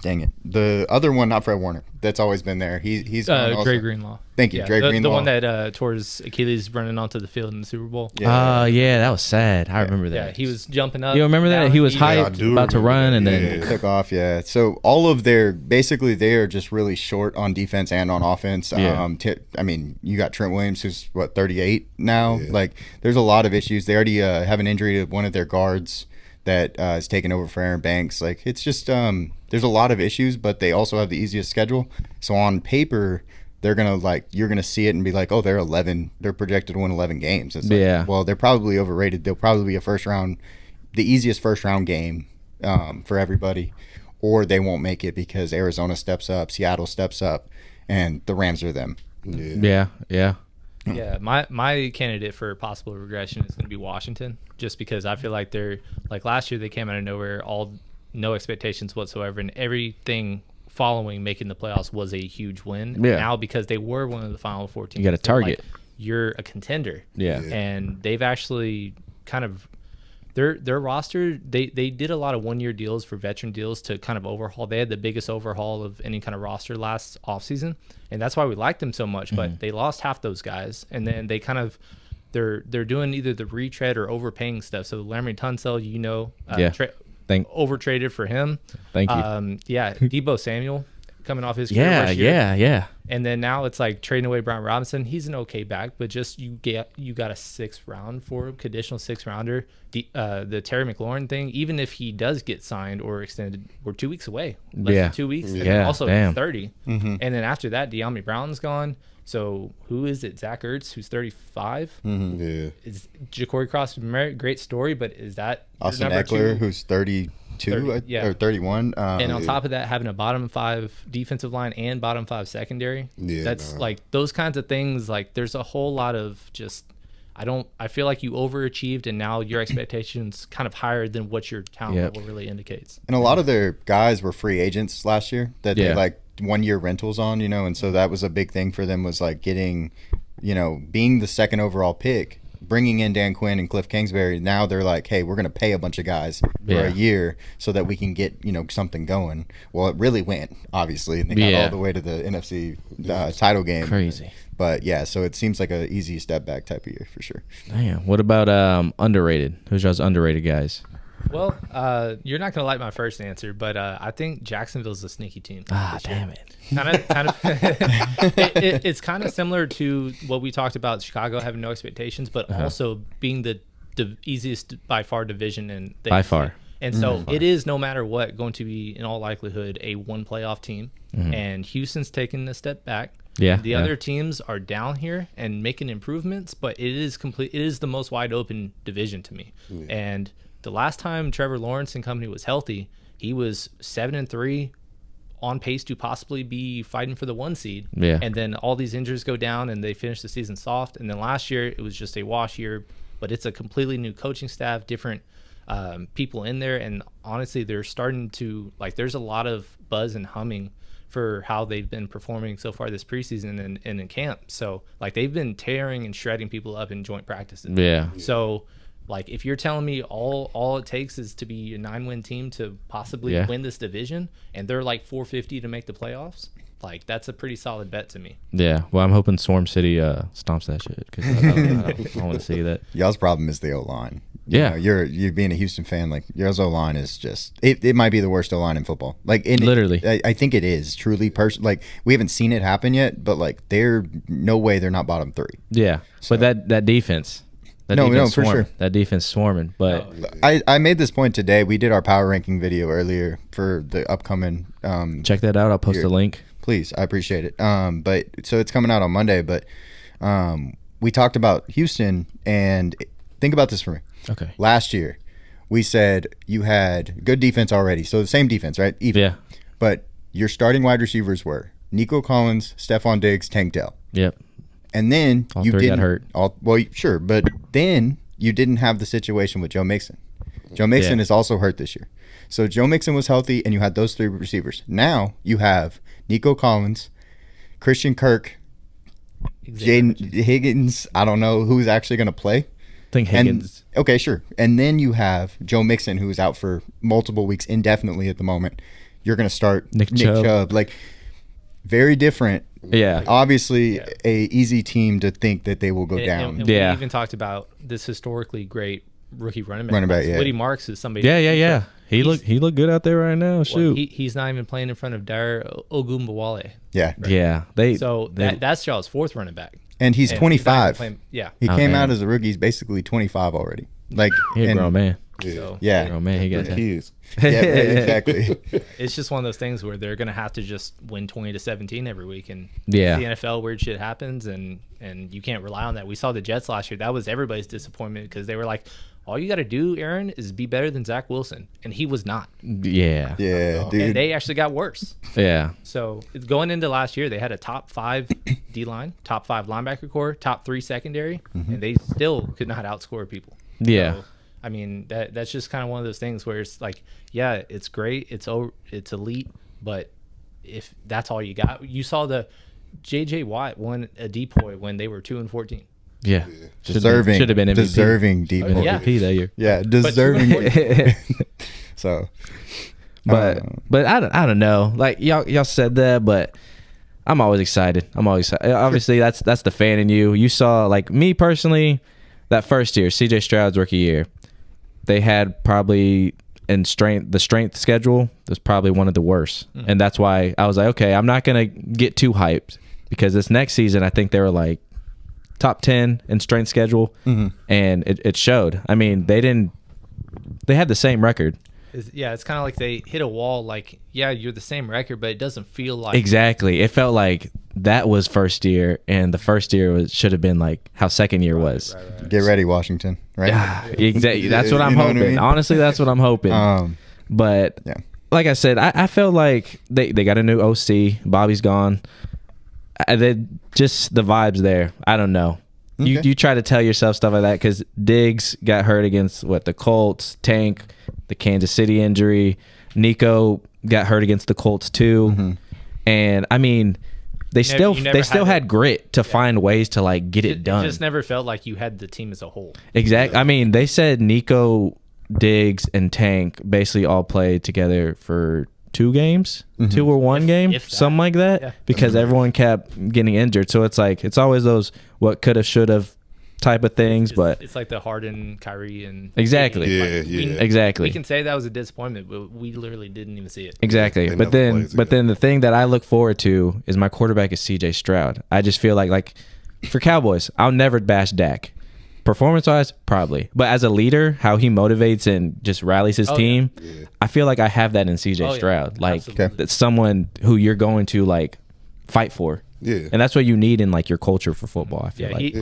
Dang it. The other one, not Fred Warner. That's always been there. He's Dre Greenlaw. Thank you, Dre Greenlaw. The one that tore his Achilles running onto the field in the Super Bowl. Yeah, that was sad. I remember that. Yeah, he was jumping up. You remember that? He was hyped, about to run, and then took off. Yeah. So all of they are just really short on defense and on offense. Yeah. I mean, you got Trent Williams, who's 38 now. Yeah. Like, there's a lot of issues. They already have an injury to one of their guards that is taking over for Aaron Banks. Like, it's just there's a lot of issues, but they also have the easiest schedule. So on paper, they're gonna you're gonna see it and be like, oh, they're projected to win 11 games. It's like, well, they're probably overrated. They'll probably be the easiest first round game for everybody, or they won't make it because Arizona steps up, Seattle steps up, and the Rams are them. Yeah. Yeah, my candidate for possible regression is going to be Washington, just because I feel like they're like last year they came out of nowhere, no expectations whatsoever, and everything following making the playoffs was a huge win. Yeah. Now because they were one of the final 4 teams, you got a target. You're a contender. Yeah. And they've actually kind of their roster, they did a lot of 1-year deals for veteran deals to kind of overhaul. They had the biggest overhaul of any kind of roster last offseason, and that's why we liked them so much. But they lost half those guys, and then they kind of they're doing either the retread or overpaying stuff. So Laremy Tunsil, overtraded for him. Thank you. Debo Samuel coming off his career rush year. Yeah. And then now it's like trading away Brian Robinson. He's an okay back, but just you got a 6th round for him, conditional 6th rounder. The Terry McLaurin thing, even if he does get signed or extended, we're 2 weeks away. Less than 2 weeks. And then also 30. And then after that, De'Ami Brown's gone. So who is it? Zach Ertz, who's 35. Is Ja'Cory Cross great story, but is that Austin Eckler, who's 32 or 31? And on top of that, having a bottom 5 defensive line and bottom 5 secondary. That's like those kinds of things. Like, there's a whole lot of just. I feel like you overachieved, and now your expectations kind of higher than what your talent level really indicates. And a lot of their guys were free agents last year that they 1-year rentals on, and so that was a big thing for them, was like getting, being the 2nd overall pick, bringing in Dan Quinn and Cliff Kingsbury. Now they're like, hey, we're going to pay a bunch of guys for a year so that we can get, something going. Well, it really went, obviously, and they got all the way to the NFC title game. Crazy. But yeah, so it seems like a easy step back type of year for sure. Damn. What about underrated? Who's y'all's underrated guys? Well, you're not gonna like my first answer, but I think Jacksonville's a sneaky team. Damn it! Kind of. It's kind of similar to what we talked about Chicago having no expectations, but also being the easiest by far division by far. And so it is, no matter what, going to be in all likelihood a 1 playoff team. And Houston's taking a step back. The other teams are down here and making improvements, but it is the most wide open division to me. And the last time Trevor Lawrence and company was healthy, he was 7-3, on pace to possibly be fighting for the 1 seed. And then all these injuries go down and they finish the season soft. And then last year it was just a wash year, but it's a completely new coaching staff, different people in there. And honestly, they're starting to, there's a lot of buzz and humming for how they've been performing so far this preseason and in camp. So they've been tearing and shredding people up in joint practices. So Like, if you're telling me all it takes is to be a 9-win team to possibly win this division, and they're like 450 to make the playoffs, like, that's a pretty solid bet to me. Yeah. Well, I'm hoping Swarm City stomps that shit, because I want to see that. Y'all's problem is the O-line. Yeah. You're being a Houston fan, like, your O-line is just it might be the worst O-line in football. Like, literally. I think it is truly like, we haven't seen it happen yet, but like, no way they're not bottom 3. Yeah. So. But that defense. No, for sure. That defense swarming. But I made this point today. We did our power ranking video earlier for the upcoming. Check that out. I'll post a link. Please, I appreciate it. But so it's coming out on Monday. But we talked about Houston, and think about this for me. Okay. Last year, we said you had good defense already. So the same defense, right? Even. Yeah. But your starting wide receivers were Nico Collins, Stephon Diggs, Tank Dell. Yep. And then all three got hurt. Well, sure, but then you didn't have the situation with Joe Mixon. Joe Mixon is also hurt this year. So Joe Mixon was healthy, and you had those 3 receivers. Now you have Nico Collins, Christian Kirk, Jaden Higgins. I don't know who's actually going to play. I think Higgins. Okay, sure. And then you have Joe Mixon, who is out for multiple weeks indefinitely at the moment. You're going to start Nick Chubb. Like, very different. Yeah. Obviously, a easy team to think that they will go down. And we even talked about this historically great rookie running back. Yeah. Woody Marks is somebody. Yeah. He looked good out there right now. Shoot. Well, he's not even playing in front of Dare Ogunbowale. Yeah. Right? Yeah. That's Shaw's 4th running back. And he's 25. He came out as a rookie. He's basically 25 already. Like, he's a grown man. Yeah. Grown man. He got kids. Yeah, exactly. It's just one of those things where they're going to have to just win 20-17 every week, and the NFL, weird shit happens, and you can't rely on that. We saw the Jets last year. That was everybody's disappointment, because they were like, all you got to do, Aaron, is be better than Zach Wilson, and he was not. Yeah, dude. And they actually got worse. Yeah. So going into last year, they had a top 5 D-line, top 5 linebacker core, top 3 secondary, and they still could not outscore people. Yeah. So, I mean, that's just kind of one of those things where it's like, yeah, it's great, it's elite, but if that's all you got, you saw the J.J. Watt won a depoy when they were 2-14. Yeah. Should have been MVP. Deserving MVP that year. Yeah, deserving. So, but I don't know. Like, y'all said that, but I'm always excited. Obviously, that's the fan in you. You saw, like, me personally, that first year, CJ Stroud's rookie year, they had probably the strength schedule was probably one of the worst. And that's why I was like, okay, I'm not going to get too hyped, because this next season, I think they were like top 10 in strength schedule. And it showed. I mean, they had the same record. It's kind of like they hit a wall. Like, yeah, you're the same record, but it doesn't feel like exactly. It felt like that was first year, and the first year should have been like how second year was. Right. Get ready, Washington. Right? Yeah, exactly. That's what I'm hoping. What I mean? Honestly, that's what I'm hoping. But like I said, I felt like they got a new OC. Bobby's gone. Just the vibes there. I don't know. Okay. You try to tell yourself stuff like that, because Diggs got hurt against the Colts, Tank, the Kansas City injury. Nico got hurt against the Colts too. And I mean, they still had grit to find ways to like get it done. It just never felt like you had the team as a whole. Exactly. I mean, they said Nico, Diggs, and Tank basically all played together for 2 games, 2 or 1 game, something like that, because everyone kept getting injured. So it's like, it's always those what could have, should have type of things, but it's like the Harden, Kyrie, and exactly. Exactly. We can say that was a disappointment, but we literally didn't even see it. Exactly. But then the thing that I look forward to is my quarterback is CJ Stroud. I just feel like for Cowboys, I'll never bash Dak. Performance-wise, probably. But as a leader, how he motivates and just rallies his team, I feel like I have that in CJ Stroud. Like, that's someone who you're going to, like, fight for. Yeah. And that's what you need in, like, your culture for football, I feel like.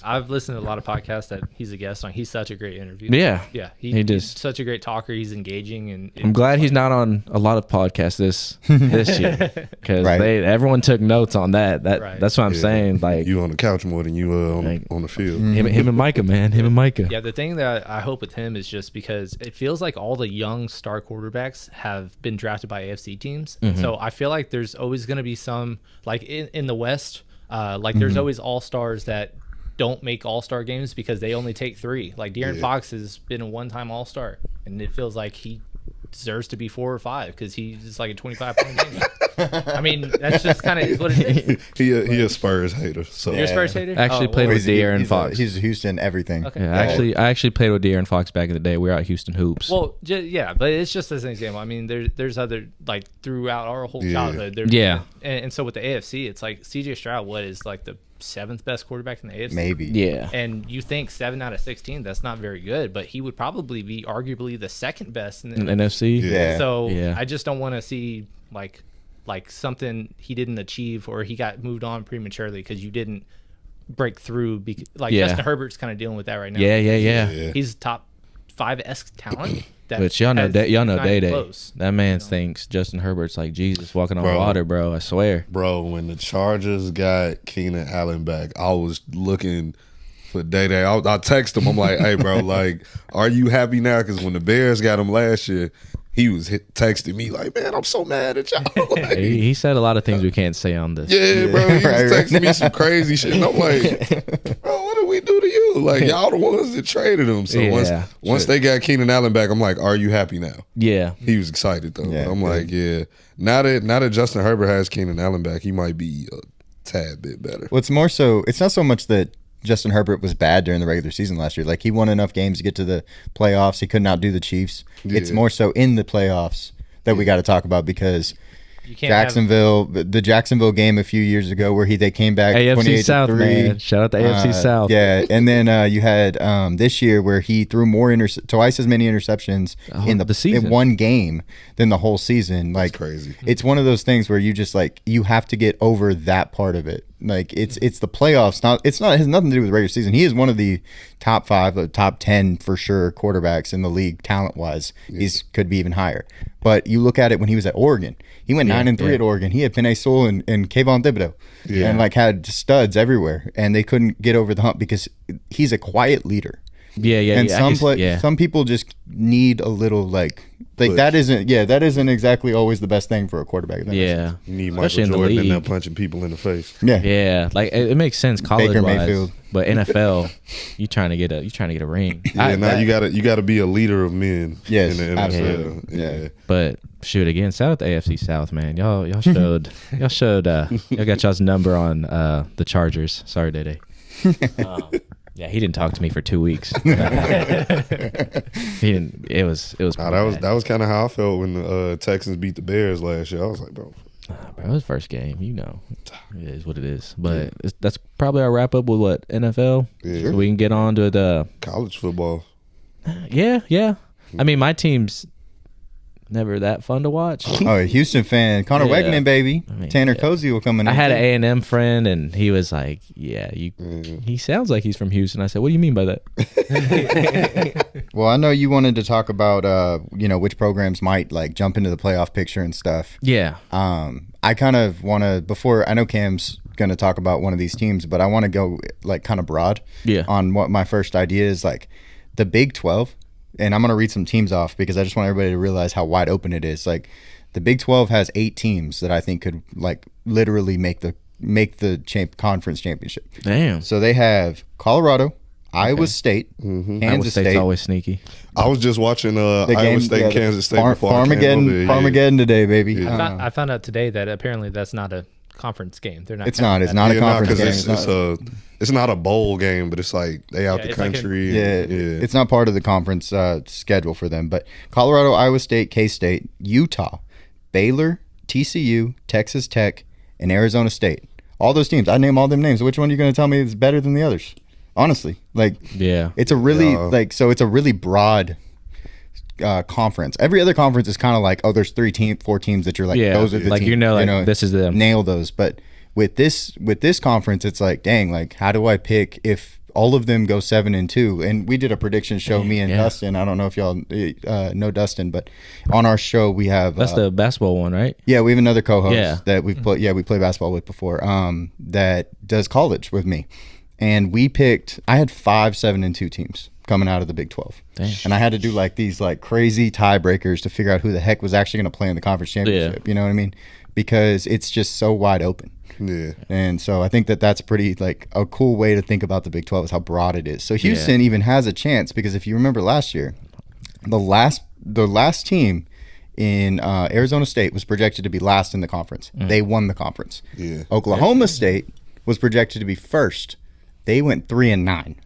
I've listened to a lot of podcasts that he's a guest on. He's such a great interview. Yeah. Yeah. He's such a great talker. He's engaging. And I'm glad he's not on a lot of podcasts this year, because everyone took notes on that. That's what I'm saying. Like, you on the couch more than you on the field. Him and Micah, man. Him and Micah. Yeah, the thing that I hope with him is just because it feels like all the young star quarterbacks have been drafted by AFC teams. So I feel like there's always going to be some, like in the West, like there's always all-stars that don't make all-star games because they only take 3. Like De'Aaron Fox has been a one-time all-star, and it feels like he deserves to be 4 or 5 because he's just like a 25-point game. I mean, that's just kind of what it is. He a Spurs hater. So you're a Spurs hater? I actually played with De'Aaron Fox. He's Houston everything. Okay. Yeah, I actually played with De'Aaron Fox back in the day. We were at Houston Hoops. Well, yeah, but it's just as an example. I mean, there's other, like, throughout our whole childhood. And so with the AFC, it's like C.J. Stroud, what is like the 7th best quarterback in the AFC? Maybe. Yeah. And you think 7 out of 16, that's not very good, but he would probably be arguably the 2nd best in the NFC. Yeah. So I just don't want to see like something he didn't achieve or he got moved on prematurely because you didn't break through. Justin Herbert's kind of dealing with that right now. Yeah. He's top 5 talent. But y'all know Day. That man thinks Justin Herbert's like Jesus walking on water, bro. I swear. Bro, when the Chargers got Keenan Allen back, I was looking for Day. I texted him. I'm like, hey, bro, like, are you happy now? Because when the Bears got him last year, he was texting me like, man, I'm so mad at y'all. Like, he said a lot of things we can't say on this. Yeah, bro. He was texting me some crazy shit. And I'm like, bro, what did we do to you? Like, y'all the ones that traded him. So once they got Keenan Allen back, I'm like, are you happy now? Yeah. He was excited, though. Yeah, I'm like, now that Justin Herbert has Keenan Allen back, he might be a tad bit better. What's more so, it's not so much that Justin Herbert was bad during the regular season last year. Like, he won enough games to get to the playoffs. He couldn't outdo the Chiefs. Yeah. It's more so in the playoffs that we got to talk about because the Jacksonville game a few years ago where they came back AFC South, man. Shout out to AFC South. Yeah, and then you had this year where he threw twice as many interceptions in the season. In one game than the whole season. Like, that's crazy. It's one of those things where you just you have to get over that part of it. Like, it's the playoffs. It has nothing to do with the regular season. He is one of the top 5, top 10 for sure quarterbacks in the league talent wise. Yeah. Could be even higher. But you look at it when he was at Oregon. He went 9-3 at Oregon. He had Penei Sewell and Kayvon Thibodeau, and had studs everywhere. And they couldn't get over the hump because he's a quiet leader. And some people just need a little that isn't exactly always the best thing for a quarterback. You need Michael Jordan and them punching people in the face. Yeah. Like, it makes sense college wise, but NFL, you trying to get a ring. You got to be a leader of men. Yes, in the NFL. Yeah. But shoot, again, shout out the AFC South, man. Y'all showed y'all got y'all's number on the Chargers. Sorry, Day. Yeah, he didn't talk to me for 2 weeks. He didn't. It was. That was kind of how I felt when the Texans beat the Bears last year. I was like, bro, it was first game. It is what it is. But that's probably our wrap up with what NFL. Yeah. So we can get on to the college football. Yeah. I mean, my team's never that fun to watch. Oh, a Houston fan. Connor Wegman, baby. Tanner Cozy will come in. I had an A&M friend, and he was like, he sounds like he's from Houston. I said, what do you mean by that? Well, I know you wanted to talk about, which programs might, jump into the playoff picture and stuff. Yeah. I kind of want to, I know Cam's going to talk about one of these teams, but I want to go, kind of broad on what my first idea is, the Big 12. And I'm going to read some teams off because I just want everybody to realize how wide open it is. The Big 12 has 8 teams that I think could literally make the conference championship. Damn. So they have Colorado, Iowa State, Kansas State. Always sneaky. I was just watching Iowa State and Kansas State before Farmageddon today, baby. Yeah. I found out today that apparently that's not a conference game. They're not. It's not a conference game. It's not a bowl game, but it's they out the country. It's not part of the conference schedule for them. But Colorado, Iowa State, K-State, Utah, Baylor, TCU, Texas Tech, and Arizona State. All those teams. I name all them names. Which one are you going to tell me is better than the others? Honestly, it's a really so it's a really broad conference. Every other conference is kind of there's 4 teams that you're those are the teams. This is them. Nail those. But with this conference, it's dang, how do I pick if all of them go 7-2? And we did a prediction show, me and Dustin. I don't know if y'all know Dustin, but on our show we have that's the basketball one, right? Yeah, we have another co-host that we played basketball with before. That does college with me, and we picked. I had 5 7-2 teams coming out of the Big 12. Damn. And I had to do these crazy tiebreakers to figure out who the heck was actually going to play in the conference championship. You know what I mean? Because it's just so wide open. Yeah. And so I think that's pretty like a cool way to think about the Big 12 is how broad it is. So Houston even has a chance because if you remember last year, the last team in Arizona State was projected to be last in the conference. They won the conference. Yeah. Oklahoma State was projected to be first. They went 3-9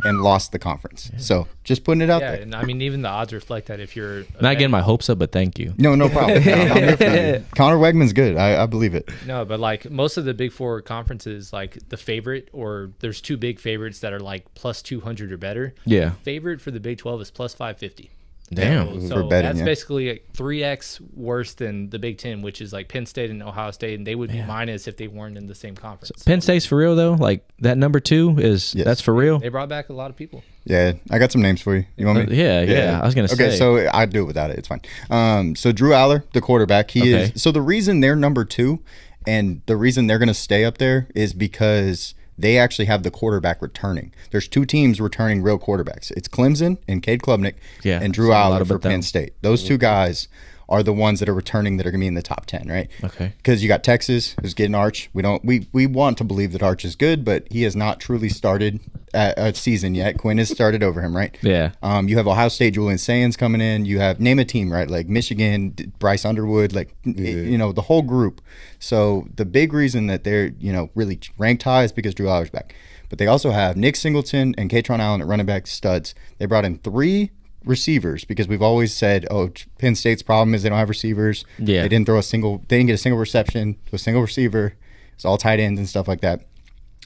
and lost the conference. So just putting it out there. And I mean, even the odds reflect that if you're not getting my hopes up, but thank you. No problem. I'm here for you. Connor Wegman's good. I believe it. No, but like most of the Big Four conferences, like the favorite or there's two big favorites that are like plus 200 or better. Yeah. Favorite for the Big 12 is plus 550. Damn. So that's basically like 3x worse than the Big Ten, which is like Penn State and Ohio State, and they would be minus if they weren't in the same conference. So Penn State's for real though. Like that number 2 is that's for real. They brought back a lot of people. Yeah, I got some names for you. You want me? Yeah. I was gonna say. Okay, so I do it without it. It's fine. So Drew Aller, the quarterback, he is. So the reason they're number 2, and the reason they're gonna stay up there is because they actually have the quarterback returning. There's 2 teams returning real quarterbacks. It's Clemson and Cade Klubnik and Drew Aller for Penn State. Those 2 guys are the ones that are returning that are going to be in the top 10, right? Okay. Because you got Texas, who's getting Arch. We want to believe that Arch is good, but he has not truly started a season yet. Quinn has started over him, right? Yeah. You have Ohio State, Julian Sands coming in. You have, name a team, right? Like Michigan, Bryce Underwood, like, you know, the whole group. So the big reason that they're, you know, really ranked high is because Drew Aller's back. But they also have Nick Singleton and Katron Allen at running back studs. They brought in 3 receivers because we've always said, oh, Penn State's problem is they don't have receivers. Yeah. They didn't get a single reception to a single receiver. It's all tight ends and stuff like that.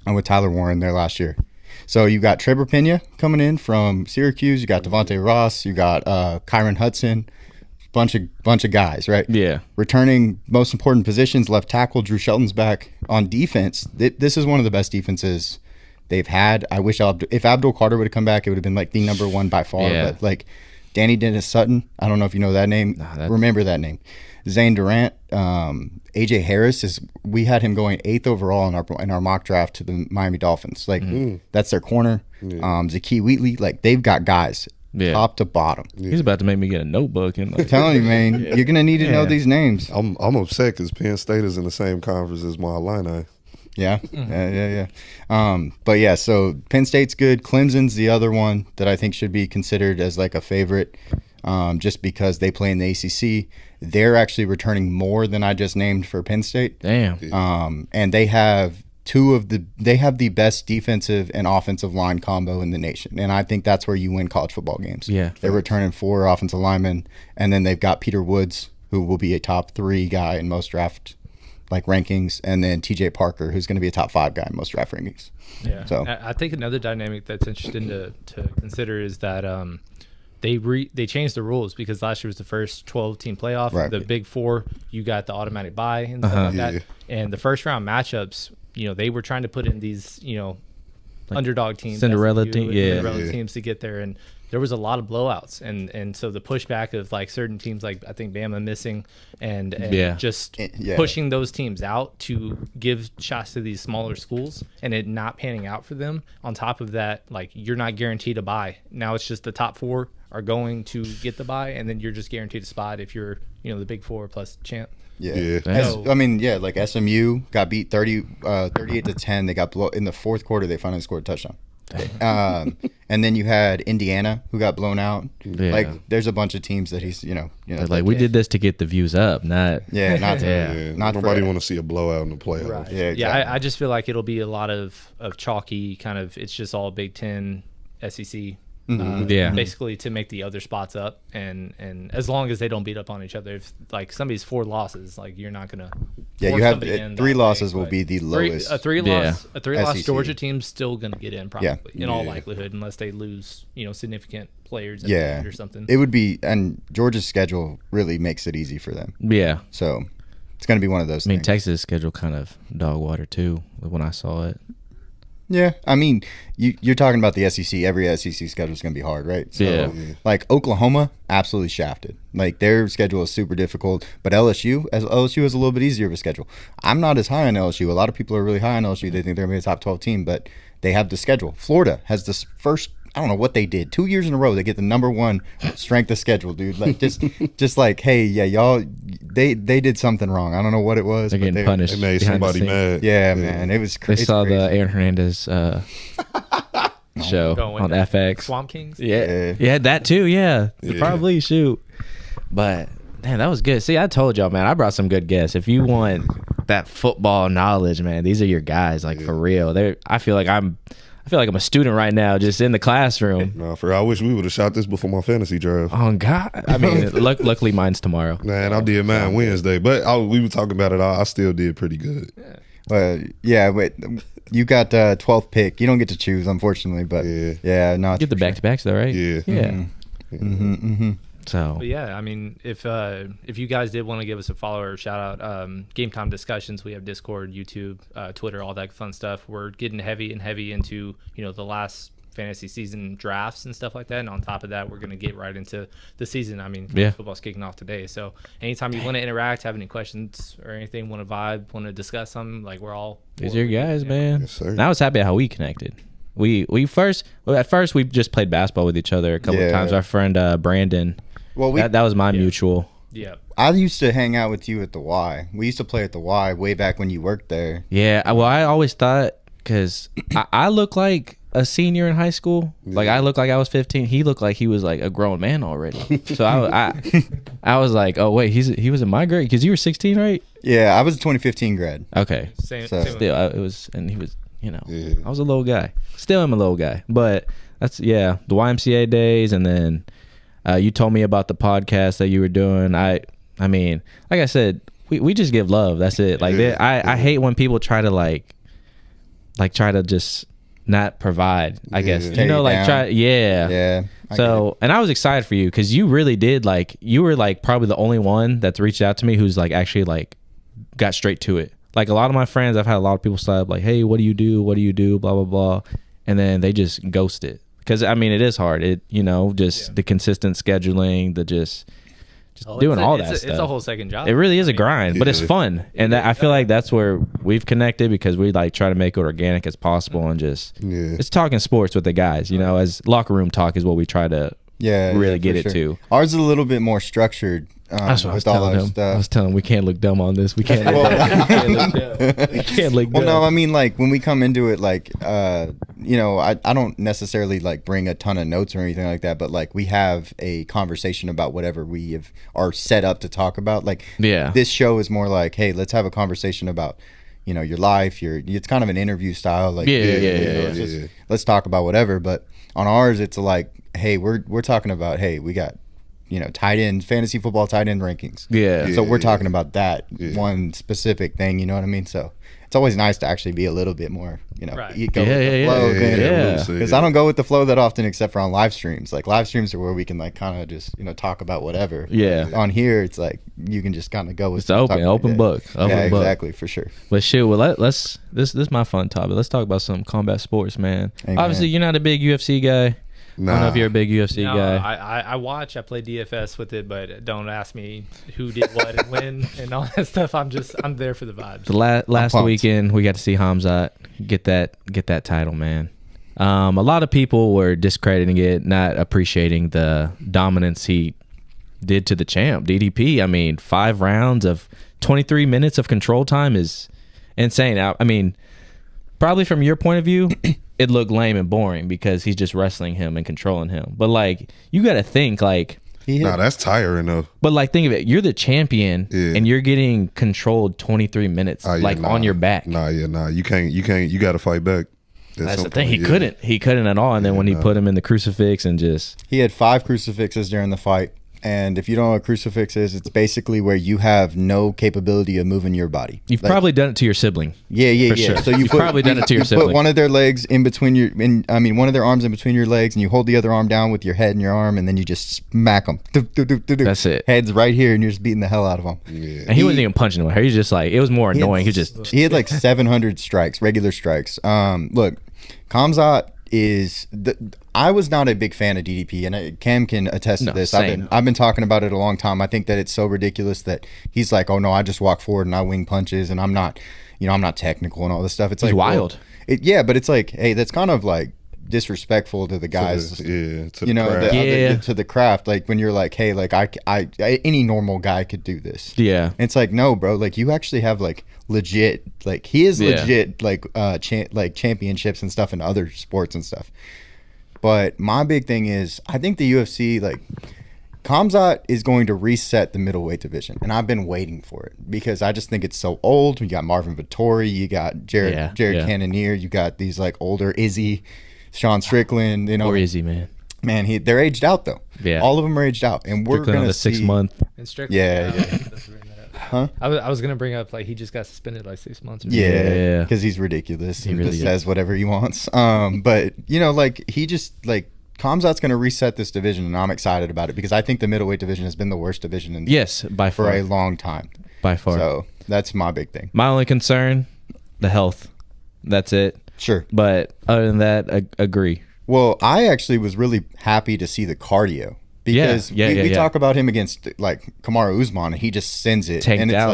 And with Tyler Warren there last year. So you got Trevor Pena coming in from Syracuse. You got Devontae Ross. You got Kyron Hudson. Bunch of guys, right? Yeah. Returning most important positions, left tackle Drew Shelton's back. On defense, this is one of the best defenses they've had. I wish if Abdul Carter would have come back, it would have been like the number 1 by far. Yeah. But like Danny Dennis Sutton, I don't know if you know that name. Remember that name. Zane Durant, AJ Harris we had him going 8th overall in our mock draft to the Miami Dolphins. Like that's their corner. Zakee Wheatley, like they've got guys. Top to bottom. He's about to make me get a notebook and I'm telling you, man, you're gonna need to know these names. I'm upset because Penn State is in the same conference as my Illini. Yeah. But yeah, so Penn State's good. Clemson's the other one that I think should be considered as like a favorite, just because they play in the ACC. They're actually returning more than I just named for Penn State. Damn. And they have the best defensive and offensive line combo in the nation. And I think that's where you win college football games. Yeah. They're returning 4 offensive linemen, and then they've got Peter Woods, who will be a top 3 guy in most draft rankings, and then TJ Parker, who's going to be a top 5 guy in most draft rankings. Yeah. So I think another dynamic that's interesting to consider is that they changed the rules because last year was the first 12-team playoff. Right. The Big Four, you got the automatic bye and stuff like that. And the first round matchups, you know, they were trying to put in these, you know, like underdog teams, Cinderella teams to get there, and there was a lot of blowouts, and so the pushback of like certain teams, like I think Bama missing, and just pushing those teams out to give shots to these smaller schools, and it not panning out for them. On top of that, like you're not guaranteed a bye. Now it's just the top 4 are going to get the bye, and then you're just guaranteed a spot if you're, you know, the Big 4 plus champ. Like SMU got beat 38-10. They got blown in the 4th quarter. They finally scored a touchdown. And then you had Indiana, who got blown out. Like there's a bunch of teams that he's, you know, like we did this to get the views up, not nobody want to see a blowout in the playoffs. Right. Yeah, exactly. I just feel like it'll be a lot of chalky kind of. It's just all Big Ten, SEC. Basically to make the other spots up, and as long as they don't beat up on each other. If like somebody's 4 losses, like you're not gonna you have 3 losses will be the lowest. A three loss Georgia team's still gonna get in probably in all likelihood, unless they lose, you know, significant players at the end or something. It would be, and Georgia's schedule really makes it easy for them. So it's gonna be one of those things. Texas' schedule kind of dog water too when I saw it. Yeah, I mean, you're talking about the SEC. Every SEC schedule is going to be hard, right? So, like Oklahoma, absolutely shafted. Like their schedule is super difficult. But LSU has a little bit easier of a schedule. I'm not as high on LSU. A lot of people are really high on LSU. They think they're going to be a top 12 team, but they have the schedule. Florida has this first. I don't know what they did. 2 years in a row, they get the number 1 strength of schedule, dude. Like just like, hey, yeah, y'all, they did something wrong. I don't know what it was. They're getting punished. They made somebody mad. Yeah, man, it was. They saw the Aaron Hernandez show on FX. Swamp Kings. Yeah, that too. Yeah, probably shoot. But man, that was good. See, I told y'all, man, I brought some good guests. If you want that football knowledge, man, these are your guys. Like for real. I feel like I'm a student right now, just in the classroom. No, I wish we would have shot this before my fantasy draft. Oh God! I mean, luckily mine's tomorrow. Man, I did mine Wednesday, but we were talking about it. I still did pretty good. Wait, you got 12th pick. You don't get to choose, unfortunately, but no, you get the back-to-backs though, right? Yeah. So, but yeah, I mean, if you guys did want to give us a follow or shout out, Game Time Discussions, we have Discord, YouTube, Twitter, all that fun stuff. We're getting heavy into the last fantasy season drafts and stuff like that. And on top of that, we're going to get right into the season. I mean, football's kicking off today. So anytime you want to interact, have any questions or anything, want to vibe, want to discuss something, like we're all. These are your guys, man. Yes, sir. And I was happy how we connected. At first we just played basketball with each other a couple of times. Our friend Brandon. Well, that was my mutual. Yeah. I used to hang out with you at the Y. We used to play at the Y way back when you worked there. Yeah. Well, I always thought, because I look like a senior in high school. Like I looked like I was 15. He looked like he was like a grown man already. So I was like, oh wait, he was in my grade, because you were 16, right? Yeah, I was a 2015 grad. Okay. Same still, it was, and he was, I was a little guy. Still am a little guy, but that's the YMCA days, and then you told me about the podcast that you were doing. I mean, like I said, we just give love. That's it. Like I hate when people try to like try to just not provide, I guess. Yeah. So, and I was excited for you, because you really did, like, you were like probably the only one that's reached out to me who's like actually like got straight to it. Like a lot of my friends, I've had a lot of people stop like, hey, what do you do? Blah, blah, blah. And then they just ghost it. Because, I mean, it is hard. The consistent scheduling, the just doing all that stuff. It's a whole second job. It really is a grind, but it's fun. And I feel like that's where we've connected, because we like try to make it organic as possible, and just it's talking sports with the guys, as locker room talk is what we try to really get it to. Ours is a little bit more structured. That's what I was telling him. I was telling him we can't look dumb on this. We can't. We can't look dumb. Well, no, I mean, like when we come into it, like I don't necessarily like bring a ton of notes or anything like that, but like we have a conversation about whatever we are set up to talk about. Like this show is more like, hey, let's have a conversation about your life. It's kind of an interview style. Like let's talk about whatever. But on ours, it's like, hey, we're talking about, hey, we got tight end, fantasy football tight end rankings. So we're talking about that one specific thing, you know what I mean? So it's always nice to actually be a little bit more, go with the flow. Because I don't go with the flow that often, except for on live streams. Like live streams are where we can like kind of just, talk about whatever. On here, it's like you can just kind of go with it's open book. Exactly, for sure. But shit, well, let's this is my fun topic. Let's talk about some combat sports, man. Amen. Obviously, you're not a big UFC guy. Nah. I don't know if you're a big UFC guy. I watch. I play DFS with it, but don't ask me who did what and when and all that stuff. I'm there for the vibes. The last weekend we got to see Khamzat get that title, man. A lot of people were discrediting it, not appreciating the dominance he did to the champ, DDP. I mean, 5 rounds of 23 minutes of control time is insane. I mean, probably from your point of view, it looked lame and boring because he's just wrestling him and controlling him. But like, you got to think like, that's tiring though. But like, think of it, you're the champion and you're getting controlled 23 minutes on your back. You can't. You got to fight back. That's the thing. He couldn't at all. And then when he put him in the crucifix and he had 5 crucifixes during the fight. And if you don't know what a crucifix is, it's basically where you have no capability of moving your body. You've probably done it to your sibling. Yeah. Sure. So you've probably done it to your sibling. Put one of their legs in between one of their arms in between your legs, and you hold the other arm down with your head and your arm, and then you just smack them. That's it. Head's right here, and you're just beating the hell out of them. Yeah. And he wasn't even punching him. He was just like, it was more annoying. He had like 700 strikes, regular strikes. Look, Khamzat I was not a big fan of DDP, and Cam can attest to this. I've been talking about it a long time. I think that it's so ridiculous that he's like, oh no, I just walk forward and I wing punches, and I'm not technical and all this stuff. It's like wild. But it's like, hey, that's kind of like disrespectful to the guys. To the craft. Like when you're like, hey, like I any normal guy could do this. Yeah. And it's like, no, bro. Like you actually have like legit. Like he is legit. Like like championships and stuff in other sports and stuff. But my big thing is, I think the UFC, like, Khamzat is going to reset the middleweight division, and I've been waiting for it because I just think it's so old. You got Marvin Vettori, you got Jared Cannonier, you got these like older Izzy, Sean Strickland, you know. Or Izzy, man. Man, they're aged out though. Yeah, all of them are aged out, and we're going to see 6 month. And Strickland, yeah. Huh? I was gonna bring up like he just got suspended like 6 months. Yeah, because he's ridiculous. He really just says whatever he wants. But you know, like he just like Khamzat's gonna reset this division, and I'm excited about it because I think the middleweight division has been the worst division in by far for a long time. By far. So that's my big thing. My only concern, the health. That's it. Sure. But other than that, I agree. Well, I actually was really happy to see the cardio. Because we talk about him against like Kamaru Usman, and he just sends it. Tanked and it's out.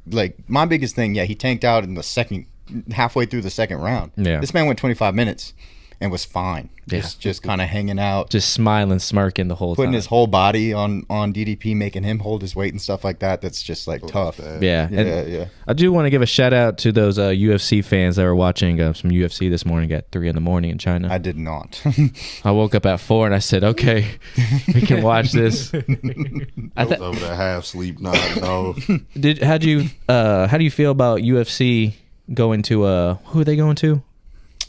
like my biggest thing, he tanked out in the halfway through the second round. Yeah. This man went 25 minutes and was fine. Yeah. Just kind of hanging out. Just smiling, smirking the whole time. Putting his whole body on DDP, making him hold his weight and stuff like that. That's just like tough. Yeah. I do want to give a shout out to those UFC fans that were watching some UFC this morning at 3 a.m. in China. I did not. I woke up at 4 and I said, okay, we can watch this. I was over there half sleep. No. How do you feel about UFC going to who are they going to?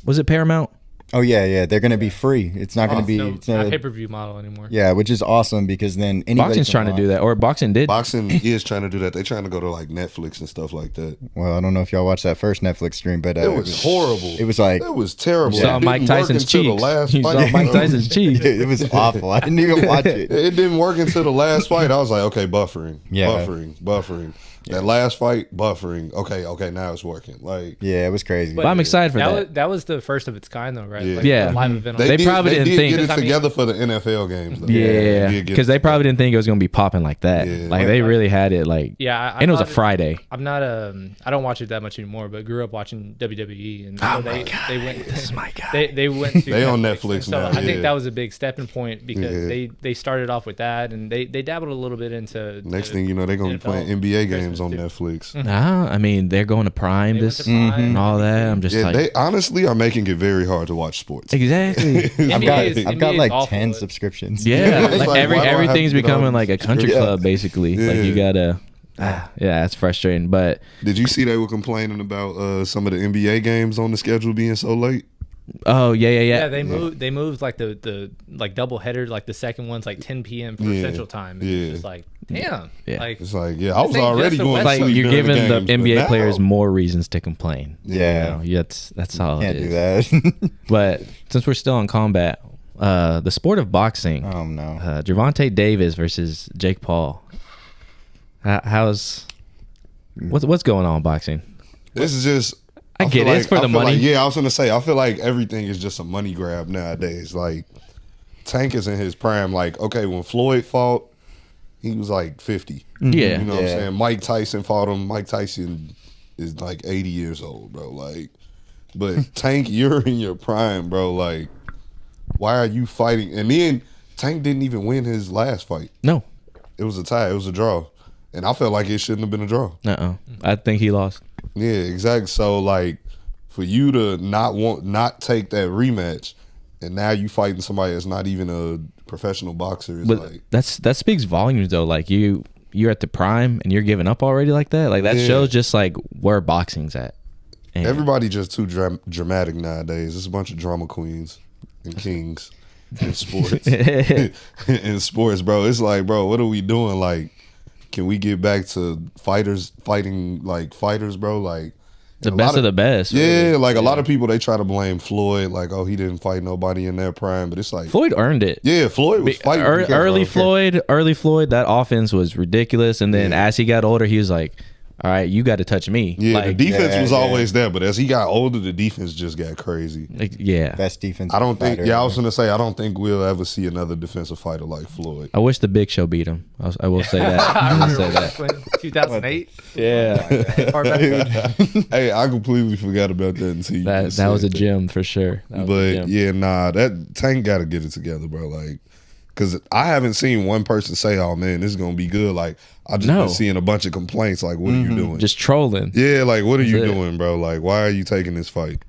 Was it Paramount? Oh yeah, they're going to be free. It's not going to be it's not a pay-per-view model anymore. Yeah, which is awesome because then boxing's trying to do that, or boxing did. Boxing is trying to do that. They're trying to go to like Netflix and stuff like that. Well, I don't know if y'all watched that first Netflix stream, but it was horrible. It was like it was terrible. You saw Mike Tyson's cheeks. You saw Mike Tyson's cheeks. It was awful. I didn't even watch it. It didn't work until the last fight. I was like, okay, buffering. That last fight, buffering. Okay, now it's working. Like, yeah, it was crazy. But I'm excited for that. That was the first of its kind, though, right? Yeah. They probably didn't think get it together for the NFL games. Though. Yeah, because they probably didn't think it was going to be popping like that. Yeah. Like they really had it. Like, and it was a Friday. I'm not I don't watch it that much anymore, but grew up watching WWE, and they went. This is my guy. They went to Netflix on Netflix so now. I think that was a big stepping point because they started off with that, and they dabbled a little bit into. Next thing you know, they're going to be playing NBA games on Netflix. Nah, I mean they're going to Prime and all that. I'm just like they honestly are making it very hard to watch sports. Exactly. I've got like 10 subscriptions. Yeah, like everything's becoming like a country club basically. Yeah. Like you gotta. Yeah, it's frustrating. But did you see they were complaining about some of the NBA games on the schedule being so late? Oh yeah. Yeah, they moved like the like double header, like the second one's like 10 p.m. for Central Time. And it's just like damn. Yeah. Like it's like I was already going. Like you're giving the NBA players more reasons to complain. Yeah, you know, that's all. Can't it is. do that. But since we're still on combat, the sport of boxing. Oh no. Gervonta Davis versus Jake Paul. What's going on in boxing? This is just. I get it. It's for the money. I was gonna say. I feel like everything is just a money grab nowadays. Like Tank is in his prime. Like when Floyd fought, he was like 50. Yeah, you know what I'm saying. Mike Tyson fought him. Mike Tyson is like 80 years old, bro. Like, but Tank, you're in your prime, bro. Like, why are you fighting? And then Tank didn't even win his last fight. No, it was a tie. It was a draw, and I felt like it shouldn't have been a draw. I think he lost. Yeah, exactly. So like, for you to not take that rematch, and now you fighting somebody that's not even a professional boxer. Is like that speaks volumes though. Like you're at the prime and you're giving up already like that. Like that shows just like where boxing's at. And everybody just too dramatic nowadays. There's a bunch of drama queens and kings in sports. In sports, bro. It's like, bro, what are we doing? Like, can we get back to fighters fighting like fighters, bro? Like the best of the best. Yeah, really. Like a lot of people, they try to blame Floyd, like, oh, he didn't fight nobody in their prime, but it's like Floyd earned it. Yeah, Floyd was fighting. Early Floyd, that offense was ridiculous, and then as he got older, he was like, all right, you got to touch me. Yeah, the defense was always there, but as he got older, the defense just got crazy. Best defense. I don't think. Yeah, I was gonna say I don't think we'll ever see another defensive fighter like Floyd. I wish the Big Show beat him. I will say that. I will say that. 2008. Yeah. Hey, I completely forgot about that until that was a gem for sure. But yeah, nah, that Tank got to get it together, bro. Like, because I haven't seen one person say, "Oh man, this is gonna be good." Like, I just been seeing a bunch of complaints. Like, what are you doing? Just trolling. Yeah, like, what are you doing, bro? Like, why are you taking this fight?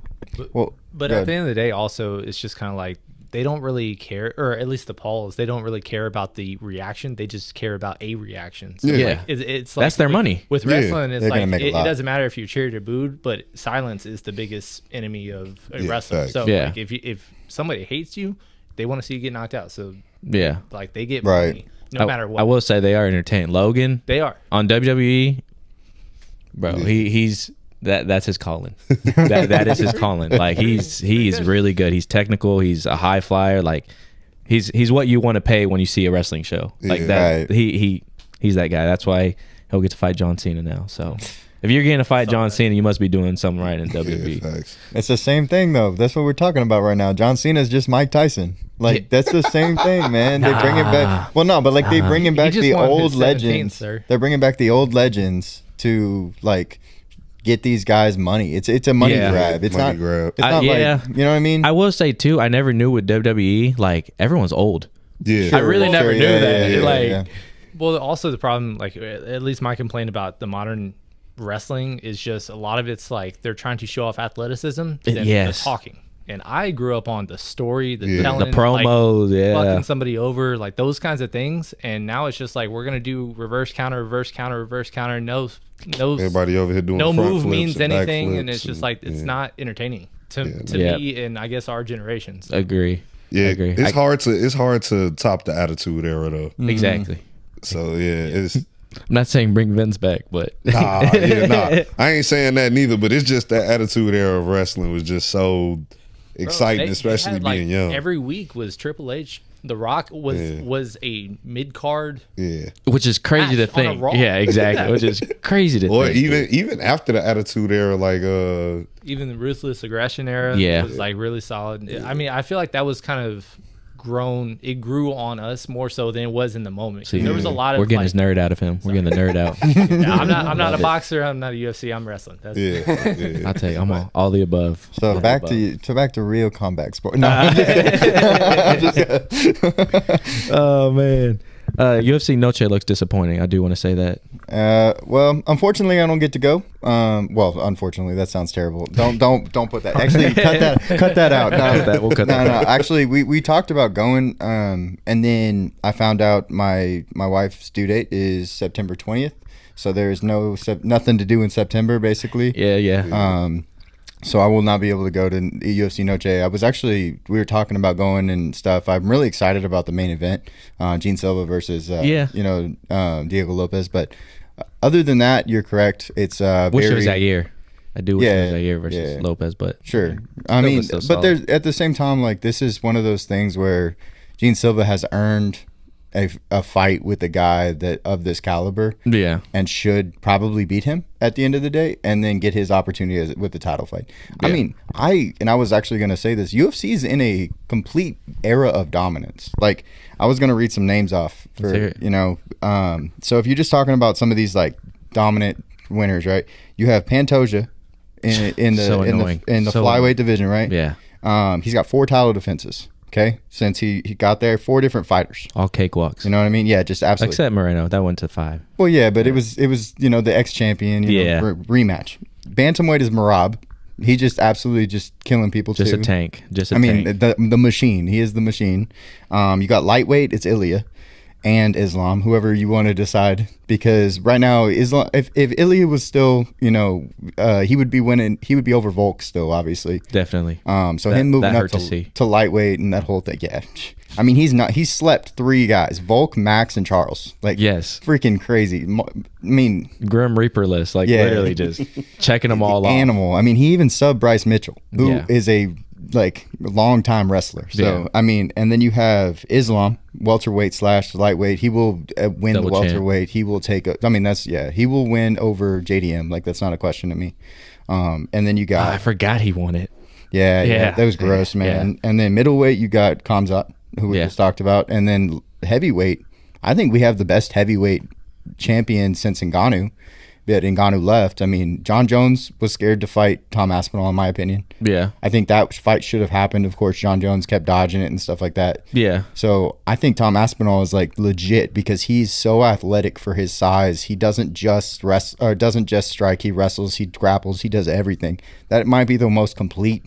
But at the end of the day, also, it's just kind of like they don't really care, or at least the polls, they don't really care about the reaction. They just care about a reaction. So like, it's like that's their money. With wrestling, it's like it doesn't matter if you cheered or booed, but silence is the biggest enemy of a wrestler. So like, if somebody hates you, they want to see you get knocked out. So like they get money no matter what. I will say they are entertaining. Logan, they are on WWE, bro. He's that's his calling. that is his calling. Like he's really good. He's technical. He's a high flyer. Like he's what you want to pay when you see a wrestling show. Like that. He's that guy. That's why he'll get to fight John Cena now. So. If you're getting to fight John Cena, you must be doing something right in WWE. It's the same thing, though. That's what we're talking about right now. John Cena is just Mike Tyson. Like, that's the same thing, man. They bring it back. Well, no, but like they bring back the old legends. They're bringing back the old legends to like get these guys money. It's a money grab. It's not like, you know what I mean? I will say too, I never knew with WWE, like everyone's old. Yeah, I really never knew that. Well, also the problem, like at least my complaint about the modern wrestling is just a lot of it's like they're trying to show off athleticism and the talking. And I grew up on the story, the telling, the promos, like, fucking somebody over, like those kinds of things. And now it's just like we're gonna do reverse counter, reverse counter, reverse counter. No, everybody over here doing no front move flips means and anything, and it's just like it's not entertaining to me and I guess our generations. Agree. Yeah, I agree. It's hard to top the Attitude Era though. Exactly. So it's. I'm not saying bring Vince back, but I ain't saying that neither. But it's just that Attitude Era of wrestling was just so exciting, especially being young. Every week was Triple H. The Rock was a mid card, which is crazy to think. Yeah, exactly. Which is crazy to think. Even after the Attitude Era, like even the Ruthless Aggression Era, was like really solid. I mean, I feel like that was kind of grown. It grew on us more so than it was in the moment. See, there was a lot of we're getting his nerd out of him. We're getting the nerd out. I'm not a boxer. I'm not a UFC. I'm wrestling. That's I'll tell you, I'm all the above. So back to real combat sport. No, oh man. UFC Noche looks disappointing. I do want to say that. Well, unfortunately, I don't get to go. Well, unfortunately, that sounds terrible. Don't put that. Actually, cut that out. No, we'll cut that out. Actually, we talked about going, and then I found out my wife's due date is September 20th. So there's nothing to do in September, basically. Yeah. So I will not be able to go to UFC Noche. We were talking about going and stuff. I'm really excited about the main event, Gene Silva versus Diego Lopez. But other than that, you're correct. It's wish it was that year. I do wish it was that year versus Lopez, but sure. I mean, but there's at the same time, like this is one of those things where Gene Silva has earned a fight with a guy that of this caliber, and should probably beat him at the end of the day, and then get his opportunity with the title fight. I mean, I was actually going to say this: UFC is in a complete era of dominance. Like, I was going to read some names off for so if you're just talking about some of these like dominant winners, right? You have Pantoja in the flyweight division, right? Yeah. He's got 4 title defenses. Okay, since he got there, 4 different fighters, all cakewalks. You know what I mean? Yeah, just absolutely. Except Moreno, that went to 5. Well, yeah, but it was the ex-champion, rematch. Bantamweight is Merab. He just absolutely just killing people. Just too. A tank. The machine. He is the machine. You got lightweight. It's Ilya and Islam, whoever you want to decide, because right now Islam, if Ilya was still, he would be winning. He would be over Volk still, obviously. Definitely. So him moving up to lightweight and that whole thing, I mean, he's slept 3 guys: Volk, Max, and Charles. Like, freaking crazy. I mean, Grim Reaper list, like literally just checking them all off. Animal. I mean, he even subbed Bryce Mitchell, who is a like long time wrestler. So I mean, and then you have Islam, welterweight / lightweight. He will win double the welterweight. Champ. He will take. He will win over JDM. Like that's not a question to me. And then you got. I forgot he won it. Yeah, that was gross, man. Yeah. And then middleweight, you got Khamzat, who we just talked about, and then heavyweight. I think we have the best heavyweight champion since Ngannou. But Ngannou left. I mean, John Jones was scared to fight Tom Aspinall, in my opinion. Yeah. I think that fight should have happened. Of course, John Jones kept dodging it and stuff like that. Yeah. So I think Tom Aspinall is like legit because he's so athletic for his size. He doesn't just doesn't just strike. He wrestles. He grapples. He does everything. That might be the most complete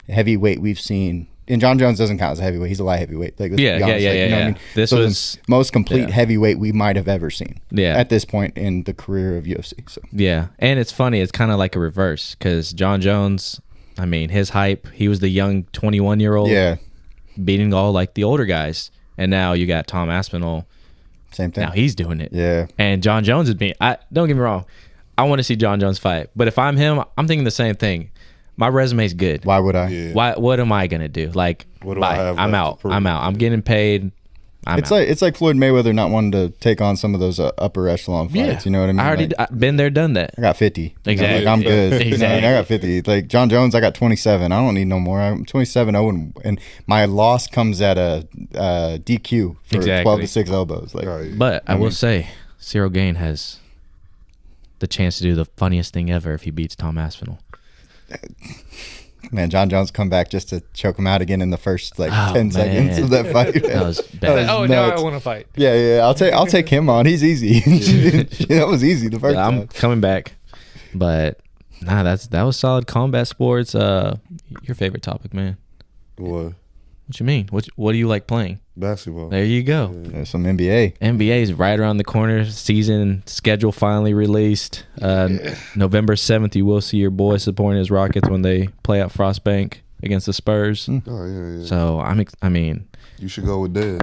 heavyweight we've seen. And John Jones doesn't count as a heavyweight. He's a light heavyweight. Like, yeah. I mean? This was most complete heavyweight we might have ever seen. Yeah. At this point in the career of UFC. So. Yeah, and it's funny. It's kind of like a reverse because John Jones, I mean, his hype. He was the young 21-year-old. Yeah. Beating all like the older guys, and now you got Tom Aspinall. Same thing. Now he's doing it. Yeah. And John Jones is being. Don't get me wrong. I want to see John Jones fight, but if I'm him, I'm thinking the same thing. My resume's good. Why would I? Yeah. What am I gonna do? Like, I'm out. I'm getting paid. It's like Floyd Mayweather not wanting to take on some of those upper echelon fights. Yeah. You know what I mean? I already been there, done that. I got 50. Exactly. Like, I'm good. Exactly. I got 50. Like John Jones, I got 27. I don't need no more. I'm 27-0, and my loss comes at a DQ for 12 to 6 elbows. Like, but I will say, Cyril Gane has the chance to do the funniest thing ever if he beats Tom Aspinall. Man, John Jones come back just to choke him out again in the first 10 seconds of that fight. That was bad. Now I want to fight. Yeah. I'll take him on. He's easy. That was easy the first time. I'm coming back, but that was solid combat sports. Your favorite topic, man? What you mean? What do you like playing? Basketball. There you go. There's some NBA. NBA is right around the corner. Season schedule finally released. November 7th, you will see your boy supporting his Rockets when they play at Frostbank against the Spurs. Oh, yeah. So, I mean. You should go with Dez.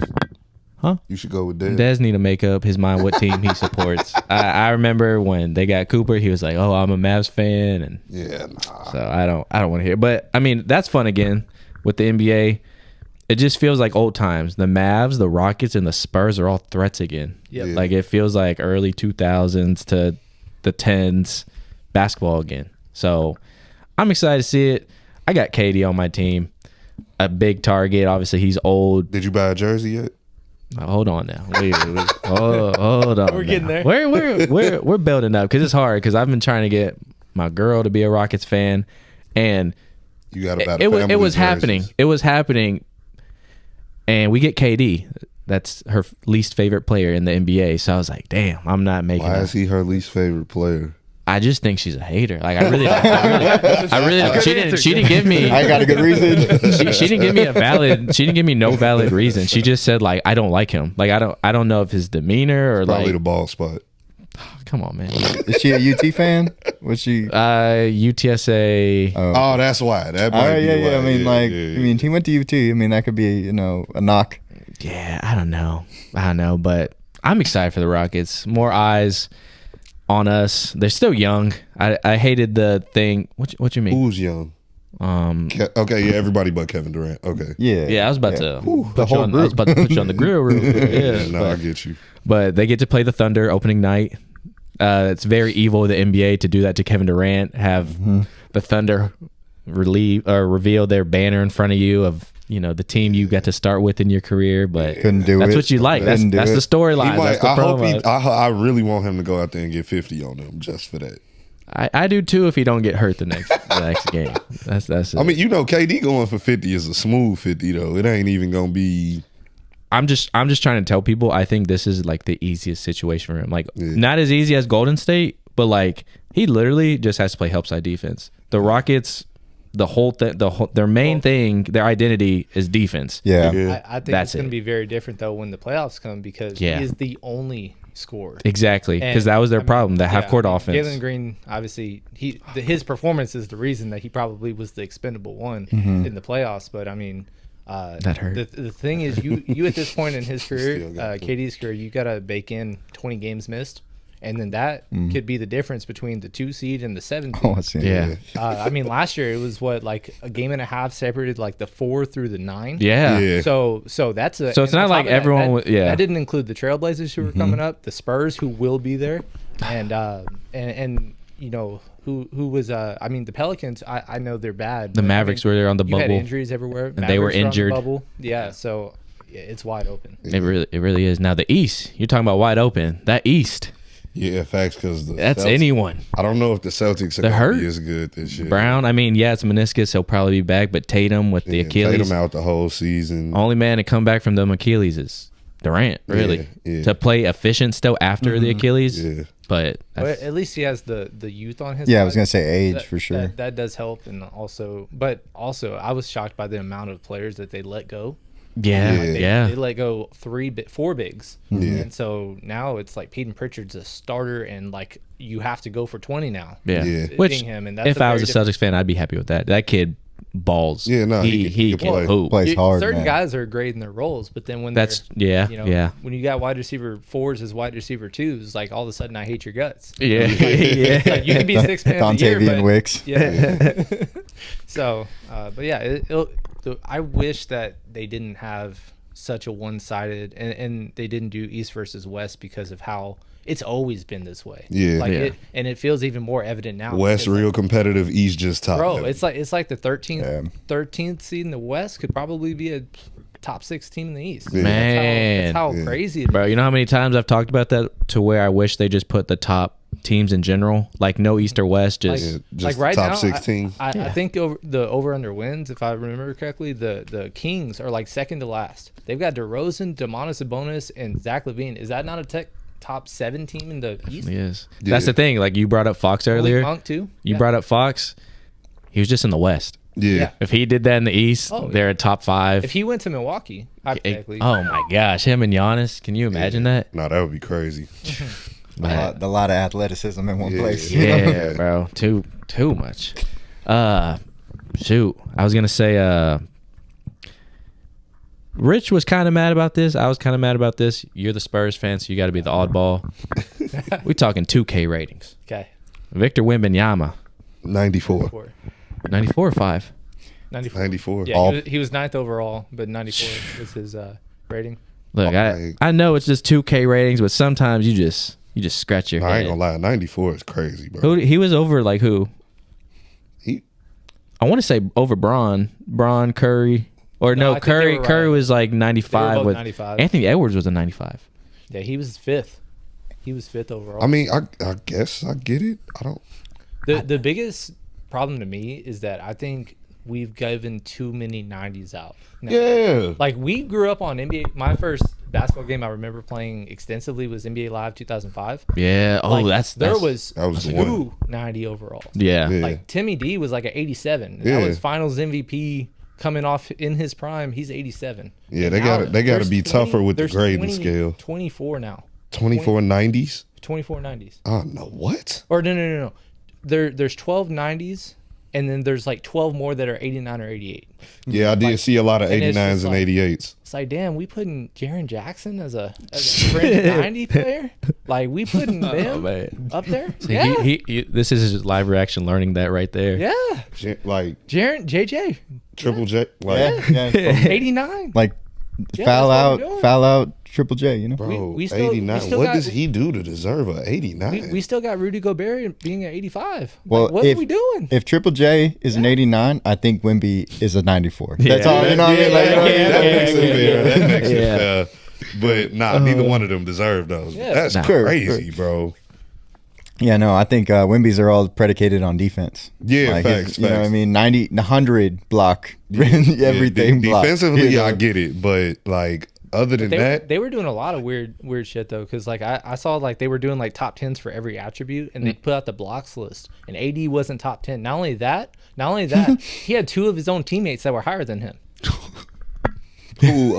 Huh? You should go with Dez. Dez need to make up his mind what team he supports. I remember when they got Cooper, he was like, "Oh, I'm a Mavs fan," and so I don't want to hear. But I mean, that's fun again with the NBA. It just feels like old times. The Mavs, the Rockets, and the Spurs are all threats again. Yep. Yeah. Like it feels like early 2000s to the 10s basketball again. So I'm excited to see it. I got KD on my team. A big target. Obviously, he's old. Did you buy a jersey yet? Hold on now. Hold on. We're getting there. We're building up because it's hard. Because I've been trying to get my girl to be a Rockets fan, and you got about it was happening. It was happening. And we get KD. That's her least favorite player in the NBA. So I was like, damn, I'm not making Why is he her least favorite player? I just think she's a hater. Like I really don't. She didn't give me. I got a good reason. She didn't give me She didn't give me no valid reason. She just said like I don't like him. Like I don't know if his demeanor or probably like the ball spot. Come on, man. Is she a UT fan? Was she? UTSA. Oh, that's why. That might be why. I mean, I mean, he went to UT. I mean, that could be, a knock. Yeah, I don't know, but I'm excited for the Rockets. More eyes on us. They're still young. I hated the thing. What you mean? Who's young? Okay, yeah, everybody but Kevin Durant. Okay. Yeah. I was about to the whole group. I was about to put you on the grill room. I get you. But they get to play the Thunder opening night. It's very evil of the NBA to do that to Kevin Durant. Have the Thunder reveal their banner in front of you of the team you got to start with in your career, but couldn't do that's it. what you like. That's the storyline. I really want him to go out there and get 50 on them just for that. I do too if he don't get hurt the next game. That's it. I mean, KD going for 50 is a smooth 50 though. It ain't even gonna be. I'm just trying to tell people I think this is like the easiest situation for him. Like not as easy as Golden State, but like he literally just has to play help side defense. The Rockets, their main thing, their identity is defense. Yeah. I think it's going to be very different though when the playoffs come because he is the only scorer. Exactly, because that was their problem, the half court offense. Jalen Green, obviously, his performance is the reason that he probably was the expendable one in the playoffs. But I mean. That hurt. The thing is, you at this point in his career, KD's career, you got to bake in 20 games missed, And then that could be the difference between the 2 seed and the 7 seed. Oh, I see. Yeah. I mean, last year it was like a game and a half separated like the 4 through the 9. Yeah. So that's a. So it's not like everyone. That didn't include the Trailblazers who were coming up, the Spurs who will be there, and you know who was I mean the Pelicans. I know they're bad. The Mavericks were there on the bubble. You had injuries everywhere. And they were injured. Bubble. Yeah. So it's wide open. It really is. Now the East. You're talking about wide open. That East. Yeah, facts. Because that's anyone. I don't know if the Celtics are going to be as good this year. Brown, I mean, yeah, it's a meniscus. He'll probably be back. But Tatum with the Achilles. Tatum out the whole season. Only man to come back from them Achilles is Durant, really. Yeah. To play efficient still after the Achilles. Yeah. But at least he has the youth on his side. I was going to say age for sure. That does help. And also, I was shocked by the amount of players that they let go. Yeah, they let go 4 bigs, and so now it's like Peyton Pritchard's a starter, and like you have to go for 20 now. Which him, and that's if I was a Celtics fan, I'd be happy with that. That kid balls. Yeah, no, he can hoop. Plays hard. Certain man. guys are great in their roles, but then when when you got wide receiver 4s as wide receiver 2s, like all of a sudden I hate your guts. Yeah, like, you can be 6 man of the year, but Wicks. Yeah. So, but yeah, I wish that they didn't have such a one-sided, and they didn't do East versus West because of how it's always been this way. And it feels even more evident now. West real competitive, East just top. Bro, it's like the 13th seed in the West could probably be a top 6 team in the East. Man, that's how crazy it is. Bro, you know how many times I've talked about that to where I wish they just put the top teams in general, like no East or West, just like right top now, 16. I think the over-under wins, if I remember correctly, the Kings are like second to last. They've got DeRozan, Domantas Sabonis, and Zach LaVine. Is that not a top 7 team in the East? It is. That's the thing. Like you brought up Fox earlier. Monk too. You brought up Fox. He was just in the West. Yeah. If he did that in the East, they're at top 5. If he went to Milwaukee, hypothetically. Oh my gosh, him and Giannis. Can you imagine that? No, that would be crazy. A lot of athleticism in one place. Yeah, bro. Too much. Shoot. I was gonna say Rich was kind of mad about this. I was kind of mad about this. You're the Spurs fan, so you got to be the oddball. We talking 2K ratings. Okay. Victor Wembanyama. 94. 94 or 5? 94. Yeah, he was 9th overall, but 94 was his rating. Look, I know it's just 2K ratings, but sometimes you just scratch your head. I ain't gonna lie, 94 is crazy, bro. He was over like who? I want to say over Braun, Curry. Or no, Curry was like 95 with 95. Anthony Edwards was a 95. Yeah, he was 5th. He was 5th overall. I mean, I guess I get it. I don't. The biggest problem to me is that I think we've given too many 90s out. Now, yeah. Like we grew up on NBA. My first basketball game I remember playing extensively was NBA Live 2005. Yeah. Oh, like, there was 2 90 overalls. Yeah. Like Timmy D was like an 87. That was Finals MVP coming off in his prime. He's 87. Yeah, they got to be tougher with the grading scale. 24 now. 24 90s. 24 90s. Oh no, what? Or no. There's 12 90s. And then there's like 12 more that are 89 or 88. Yeah, I did see a lot of 89s and 88s. It's like, damn, we putting Jaren Jackson as a fringe 90 player? Like, we putting them up there? So he this is his live reaction learning that right there. Yeah. Like Jaren, JJ. Triple J. Like, 89. Like, foul out, Triple J, you know? Bro, we still, 89. What does he do to deserve a 89? We still got Rudy Gobert being an 85. Well, like, what are we doing? If Triple J is an 89, I think Wemby is a 94. That's all. You know what I mean? That makes it fair. But neither one of them deserve those. Yeah. That's crazy, bro. Yeah, no, I think Wemby's are all predicated on defense. Yeah, like facts. You know what I mean? 90, 100 block, everything block. Defensively, I get it, but like other than that, they were doing a lot of weird shit though. Because like I saw like they were doing like top 10s for every attribute, and they put out the blocks list, and AD wasn't top 10. Not only that, he had 2 of his own teammates that were higher than him. Who?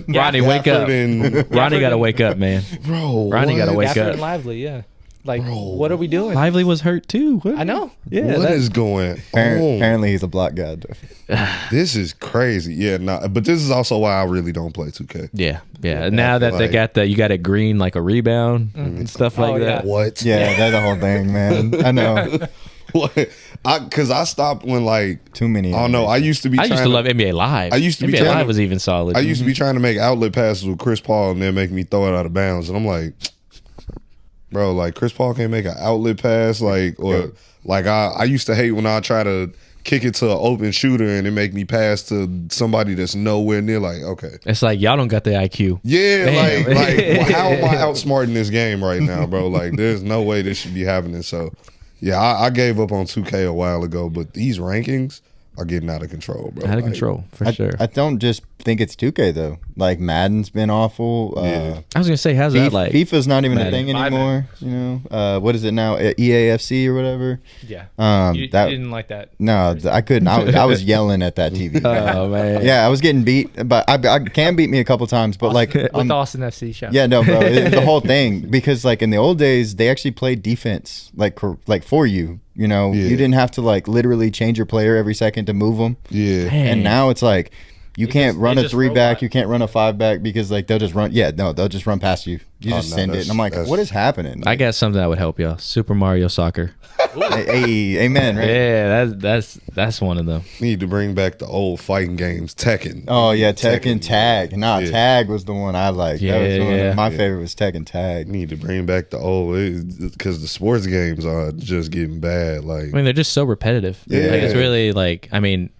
Ronnie, wake up! Ronnie got to wake up, man. Bro, Ronnie got to wake Gafford up. and Lively, yeah. Like, what are we doing? Lively was hurt too. I know. Yeah, what is going on? Apparently, he's a block guy. This is crazy. Yeah, but this is also why I really don't play 2K. Yeah. Now that they got you got it green like a rebound and stuff like that. What? Yeah, that's the whole thing, man. I know. What? Because I stopped when like too many. I don't know. I used to love NBA Live. NBA Live was even solid. I used to be trying to make outlet passes with Chris Paul and then make me throw it out of bounds, and I'm like, bro, like Chris Paul can't make an outlet pass, like I used to hate when I try to kick it to an open shooter and it make me pass to somebody that's nowhere near. Like, okay, it's like y'all don't got the IQ. Yeah, like how am I outsmarting this game right now, bro? Like, there's no way this should be happening. So. Yeah, I gave up on 2K a while ago, but these rankings are getting out of control, bro. Out of control, for sure. I don't just think it's 2K, though. Like, Madden's been awful. I was going to say, how's that like? FIFA's not even a thing anymore, you know? What is it now? EAFC or whatever? Yeah. You didn't like that? No, I couldn't. I was yelling at that TV. Oh, man. Yeah, I was getting beat, but I can beat me a couple times, but like... With Austin FC show. Yeah, no, bro. The whole thing. Because, like, in the old days, they actually played defense, like for you. You know, you didn't have to like literally change your player every second to move them. Yeah. And now it's like you can't run a 3-back, you can't run a 5-back because like they'll just run. Yeah, no, they'll just run past you. You just send it, and I'm like, what is happening? I got something that would help y'all. Super Mario Soccer. Hey, amen. Right? Yeah, that's one of them. Need to bring back the old fighting games, Tekken. Oh yeah, Tekken Tag. Nah, Tag was the one I liked. Yeah, that was one of my favorite was Tekken Tag. Need to bring back the old because the sports games are just getting bad. Like, I mean, they're just so repetitive. Yeah, like, it's really like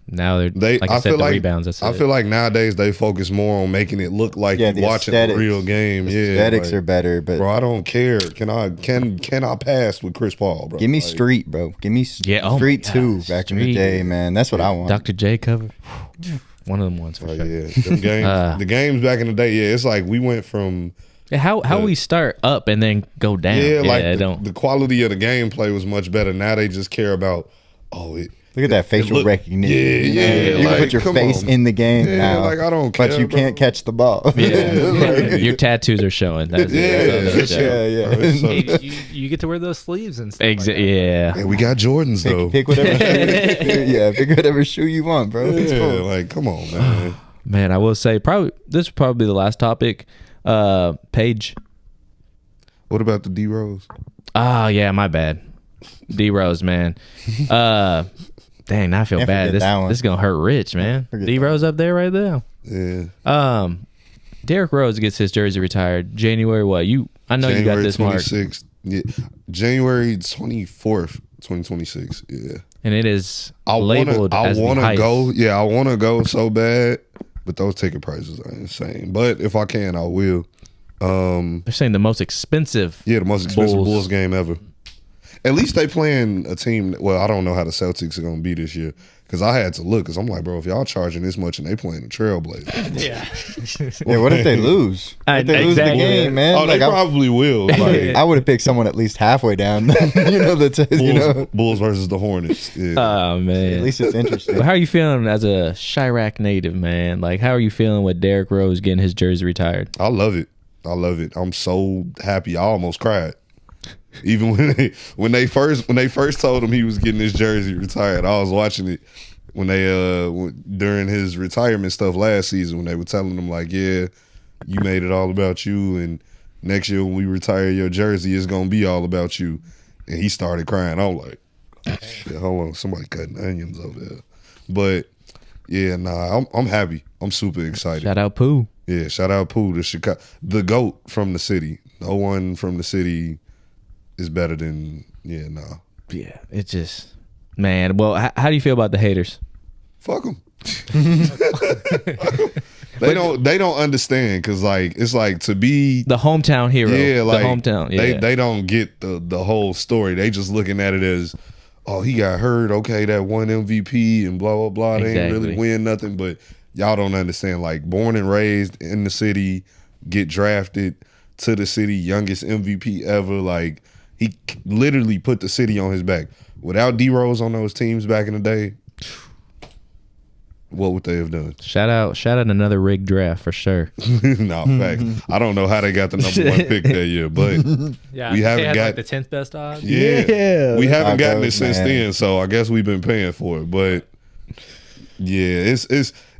now they like I said, the rebounds. That's I feel like nowadays they focus more on making it look like you're watching a real game. The aesthetics are better, but bro, I don't care. Can I pass with Chris Paul, bro? Give me Street, bro. Give me Street 2 back in the day, man. That's what I want. Dr. J cover. One of them ones for sure. Yeah, them games, the games back in the day. Yeah, it's like we went from how we start up and then go down. Yeah, like the quality of the gameplay was much better. Now they just care about look at that facial recognition. Yeah. You can put your face in the game now. Like, I don't care, but you can't catch the ball. Yeah. Your tattoos are showing. That's yeah. You get to wear those sleeves and stuff. Yeah, we got Jordans though. Pick whatever pick whatever shoe you want, bro. Yeah, cool. Like, come on, man. Man, I will say this is probably the last topic. Paige. What about the D Rose? Oh yeah, my bad. D Rose, man. Dang, now I feel bad. This is gonna hurt Rich, man. D Rose up there right there. Yeah. Derrick Rose gets his jersey retired January what? I know January you got this mark. Yeah, January 24th, 2026. Yeah. And it is labeled as the highest. I want to go so bad, but those ticket prices are insane. But if I can, I will. They're saying the most expensive. Yeah, the most expensive Bulls game ever. At least they playing a team. Well, I don't know how the Celtics are going to be this year because I had to look because I'm like, bro, if y'all charging this much and they playing the Trailblazers. Yeah, what if they lose? If they lose the game, man? Oh, they probably will. Like, I would have picked someone at least halfway down. Bulls versus the Hornets. Yeah. Oh, man. At least it's interesting. But how are you feeling as a Chirac native, man? Like, how are you feeling with Derrick Rose getting his jersey retired? I love it. I'm so happy. I almost cried. Even when they first told him he was getting his jersey retired, I was watching it when they during his retirement stuff last season when they were telling him like, yeah, you made it all about you, and next year when we retire your jersey, it's gonna be all about you. And he started crying. I was like, shit, hold on, somebody cutting onions over there. But yeah, I'm happy. I'm super excited. Shout out Pooh. Yeah, shout out Pooh, the GOAT from the city. No one from the city is better than Yeah, it's just, man. Well, how do you feel about the haters? Fuck them. They don't understand because like it's like to be the hometown hero. Yeah, like the hometown. Yeah. They don't get the whole story. They just looking at it as, oh, he got hurt. Okay, that one MVP and blah blah blah. They ain't really win nothing, but y'all don't understand. Like born and raised in the city, get drafted to the city, youngest MVP ever. Like. He literally put the city on his back. Without D Rose on those teams back in the day, what would they have done? Shout out another rigged draft for sure. No, facts. I don't know how they got the number 1 pick that year, but we haven't got the 10th best odds. Yeah, we haven't gotten it since then, so I guess we've been paying for it. But yeah,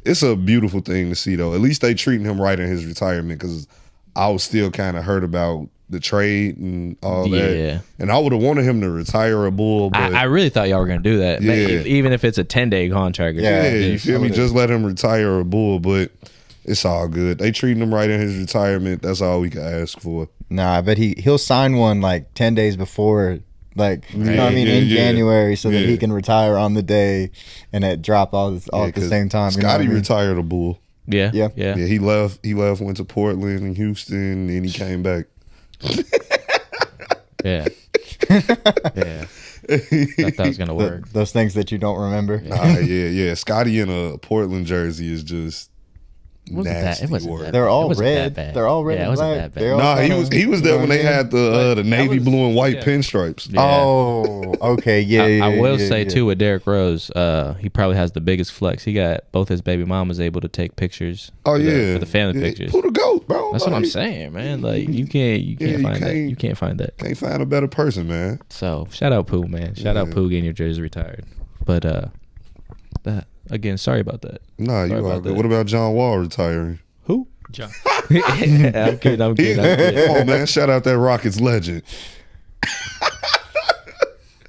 it's a beautiful thing to see though. At least they treating him right in his retirement, because I was still kind of hurt about the trade and all that. And I would have wanted him to retire a Bull. But I really thought y'all were going to do that. Even if it's a 10-day contract. You feel me? Just let him retire a Bull, but it's all good. They treating him right in his retirement. That's all we can ask for. Nah, but he'll sign one like 10 days before, like, you know what I mean, in January, so that he can retire on the day and it drop all at the same time. Scotty retired a Bull. Yeah. He left, went to Portland and Houston, and he came back. Yeah. I thought that was gonna work. Those things that you don't remember. Yeah. Scotty in a Portland jersey is just nasty. They're all red. They're all red and black. He was there when they had the navy blue and white pinstripes. Yeah. Oh, okay, I will say too, with Derrick Rose, he probably has the biggest flex. He got both his baby mamas able to take pictures. For the family pictures. Who the GOAT, bro? That's what I'm saying, man. Like you can't find that. You can't find that. Can't find a better person, man. So shout out Pooh, man. Shout out Pooh getting your jersey retired. But that. Again, sorry about that. Nah, you all good. What about John Wall retiring? Who? John. I'm kidding. Come on, man. Shout out that Rockets legend.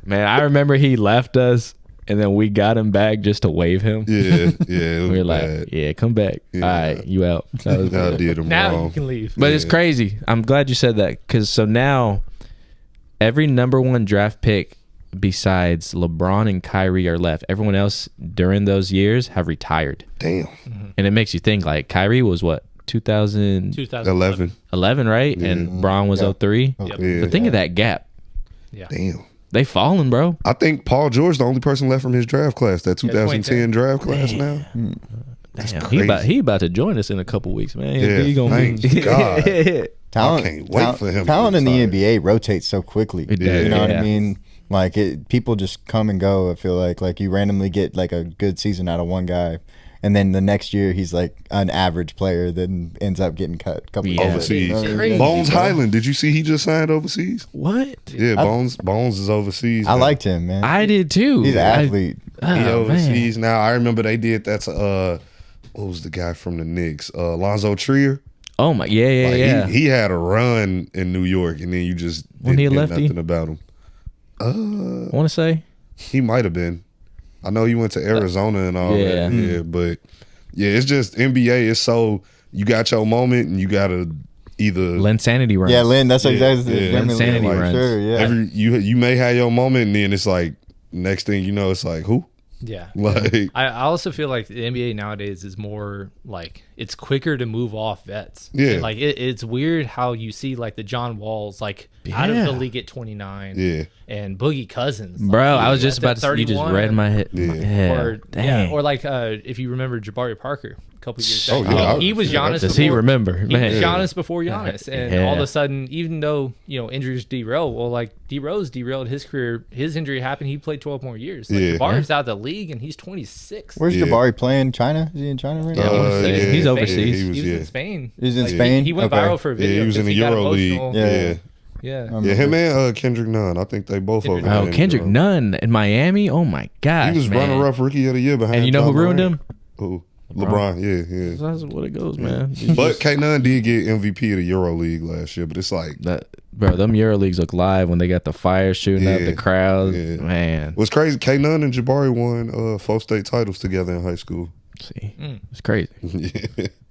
Man, I remember he left us, and then we got him back just to wave him. Yeah. We were like, yeah, come back. Yeah. All right, you out. I did him now wrong. You can leave. But it's crazy. I'm glad you said that, because so now every number 1 draft pick besides LeBron and Kyrie are left. Everyone else during those years have retired. Damn. And it makes you think, like, Kyrie was what, 2011, right? Yeah. And Bron was 03. Yep. Yeah. But think of that gap. Yeah. Damn. They fallen, bro. I think Paul George the only person left from his draft class, that 2010 draft class now. Damn, he about to join us in a couple weeks, man. Yeah, he gonna thank God. Talent, I can't wait for him. Talent in the NBA rotates so quickly. You know what I mean? Like, people just come and go. I feel like you randomly get like a good season out of one guy, and then the next year he's like an average player, then ends up getting cut a couple overseas. Bones Highland, did you see he just signed overseas? What? Yeah, Bones is overseas. I liked him, man. I did too. He's an athlete. He overseas now. I remember they did that to what was the guy from the Knicks? Lonzo Trier. Oh my, yeah. He had a run in New York, and then you just didn't get nothing about him. I want to say he might have been. I know he went to Arizona and all that. Yeah, but it's just NBA. It's so you got your moment and you gotta either Linsanity runs. Yeah, Lin. That's exactly Linsanity runs. Sure, yeah. You may have your moment, and then it's like next thing you know, it's like who? Yeah. Like I also feel like the NBA nowadays is more like it's quicker to move off vets. Yeah. And like it's weird how you see like the John Walls like out of the league at 29. Yeah. And Boogie Cousins. Bro, I was just about to say, you just read my head. Yeah. Or like if you remember Jabari Parker a couple years back. Yeah. He was Giannis. Does he remember? He was Giannis before Giannis. And all of a sudden, even though, injuries derail, well, like D Rose derailed his career. His injury happened. He played 12 more years. Like Jabari's out of the league and he's 26. Where's Jabari playing? China? Is he in China right now? He's overseas. He was in Spain. He's in Spain? He went viral for a video. Yeah, he was in the Euro League. Yeah, him and Kendrick Nunn. I think they both over there. Oh, Kendrick Nunn in Miami. Oh my gosh, he was runner-up rookie of the year behind. And you know who ruined him? Who? LeBron. Yeah. That's what it goes, man. But K Nunn did get MVP of the Euro League last year. But it's like that, bro. Them Euro Leagues look live when they got the fire shooting up the crowd. Man, what's crazy? K Nunn and Jabari won 4 state titles together in high school. See, it's crazy.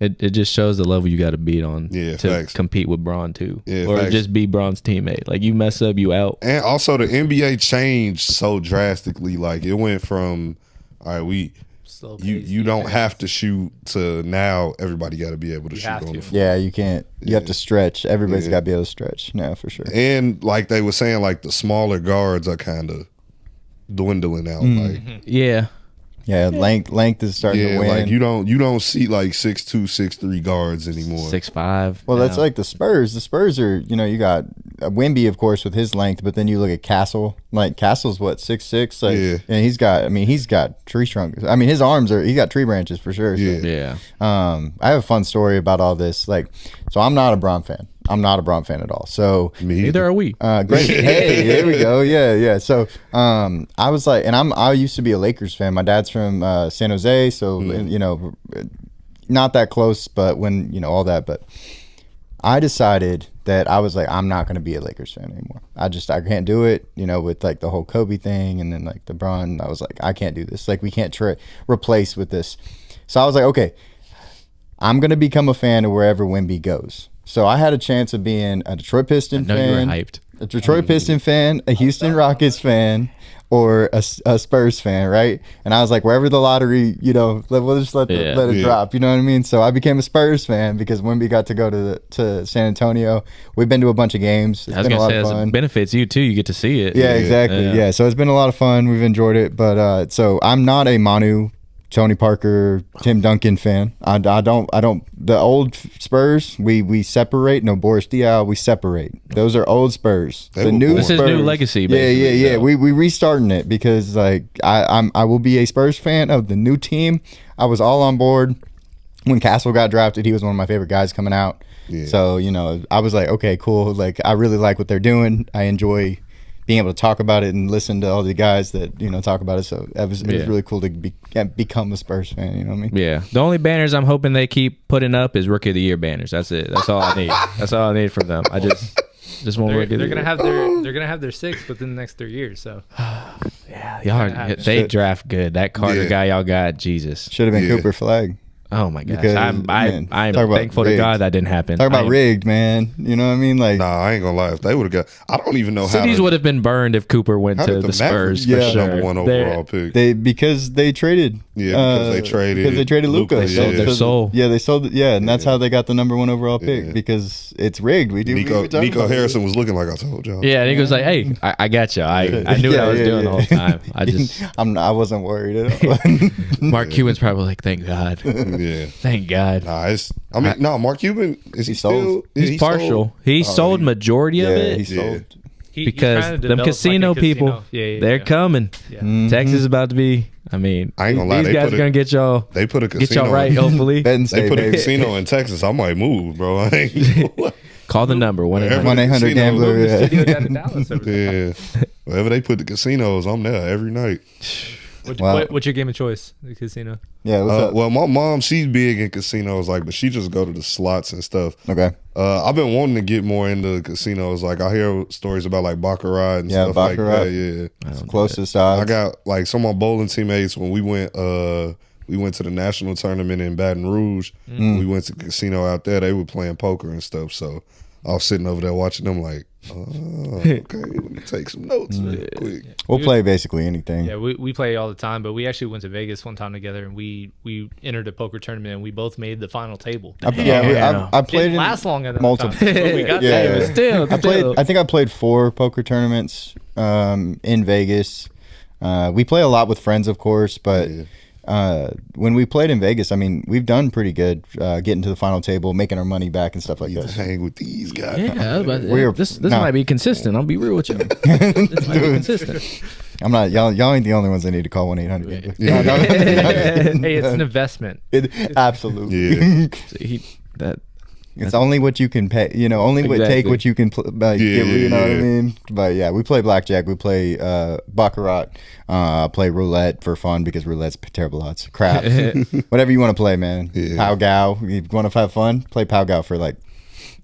It just shows the level you got to beat on to compete with Bron too, or just be Bron's teammate. Like you mess up, you out. And also the NBA changed so drastically. Like it went from you don't have to shoot to now everybody got to be able to shoot on the floor. Yeah, you can't. You have to stretch. Everybody's got to be able to stretch now for sure. And like they were saying, like the smaller guards are kind of dwindling out. Like Yeah, length is starting to win. Like you don't see like 6'2", 6'3" guards anymore. 6'5". Well, that's like the Spurs. The Spurs are, you got Wemby, of course, with his length, but then you look at Castle. Like Castle's what, 6'6"? Like, and he's got tree trunks. I mean, his arms he's got tree branches for sure. So. Yeah. I have a fun story about all this. Like, so I'm not a Bron fan. I'm not a Bron fan at all. So neither are we. Great. Hey, there we go. Yeah. So I was like, and I used to be a Lakers fan. My dad's from San Jose, so not that close, but when all that. But I decided that I was like, I'm not going to be a Lakers fan anymore. I can't do it. With like the whole Kobe thing, and then like the Bron. I was like, I can't do this. Like we can't replace with this. So I was like, okay, I'm going to become a fan of wherever Wemby goes. So I had a chance of being a Detroit Piston fan, you were hyped. A Detroit Piston fan, a Houston Rockets fan, or a Spurs fan, right? And I was like, wherever the lottery, we'll just let it drop. You know what I mean? So I became a Spurs fan because Wemby got to go to San Antonio. We've been to a bunch of games. It's been a lot of fun. It benefits you too. You get to see it. Yeah, exactly. Yeah. So it's been a lot of fun. We've enjoyed it. But so I'm not a Manu, Tony Parker, Tim Duncan fan. I don't. The old Spurs, we separate. No, Boris Diaw, we separate. Those are old Spurs. The new This Spurs, is new legacy. Yeah. So. We restarting it because like I will be a Spurs fan of the new team. I was all on board when Castle got drafted. He was one of my favorite guys coming out. Yeah. So I was like, okay, cool. Like I really like what they're doing. I enjoy being able to talk about it and listen to all the guys that talk about it. So it was really cool to become a Spurs fan. You know what I mean? Yeah. The only banners I'm hoping they keep putting up is Rookie of the Year banners. That's it. That's all I need. That's all I need from them. I just want Rookie of the Year. They're gonna have their 6 within the next 3 years. So yeah, they draft good. That Carter guy y'all got, Jesus. Should have been Cooper Flag. Oh my gosh! I'm thankful to God that didn't happen. Talk about rigged, man. You know what I mean? Like, nah, I ain't gonna lie. If they would have got, I don't even know cities would have been burned if Cooper went to the Spurs for sure. Number 1 overall pick. Because they traded. Yeah, because they traded Luka. They sold their soul. Yeah, they sold it. Yeah, and that's how they got the number 1 overall pick because it's rigged. Nico Harrison was looking like I told y'all. Yeah, and he was like, "Hey, I got you. I knew what I was doing the whole time. I wasn't worried at all." Mark Cuban's probably like, "Thank God." Yeah, thank God. Mark Cuban he's sold. He's partial. He sold majority of it. He sold. Because them casino people, they're coming. Yeah. Texas is about to be. I mean, I ain't gonna lie. These guys are gonna get y'all. They put a casino. Get y'all right, hopefully. They put a casino in Texas. I might move, bro. Call the number 1-800 gambler. Yeah. Wherever they put the casinos, I'm there every night. What's your game of choice? The casino. Yeah. What's up? Well, my mom, she's big in casinos, but she just go to the slots and stuff. Okay. I've been wanting to get more into casinos. Like I hear stories about like baccarat and stuff like that. Yeah, it's close to the odds. I got some of my bowling teammates when we went to the national tournament in Baton Rouge. We went to the casino out there. They were playing poker and stuff. So I was sitting over there watching them like, okay, let me take some notes real quick. We'll play basically anything. Yeah, we play all the time, but we actually went to Vegas one time together, and we entered a poker tournament, and we both made the final table. I played. Didn't last long enough. Multiple. We got there. Still. I think I played 4 poker tournaments in Vegas. We play a lot with friends, of course, but. When we played in Vegas, I mean, we've done pretty good getting to the final table, making our money back and stuff like that. Hang with these guys. Yeah, this might be consistent. I'll be real with you. This might be consistent. I'm not. Y'all ain't the only ones that need to call 1-800. Hey, it's an investment. Absolutely. Yeah. It's only what you can pay, only take what you can, you know what I mean? But yeah, we play blackjack, we play baccarat, play roulette for fun because roulette's terrible odds. Craps, whatever you want to play, man. Yeah. Pow Gow, you want to have fun? Play Pow Gow for like,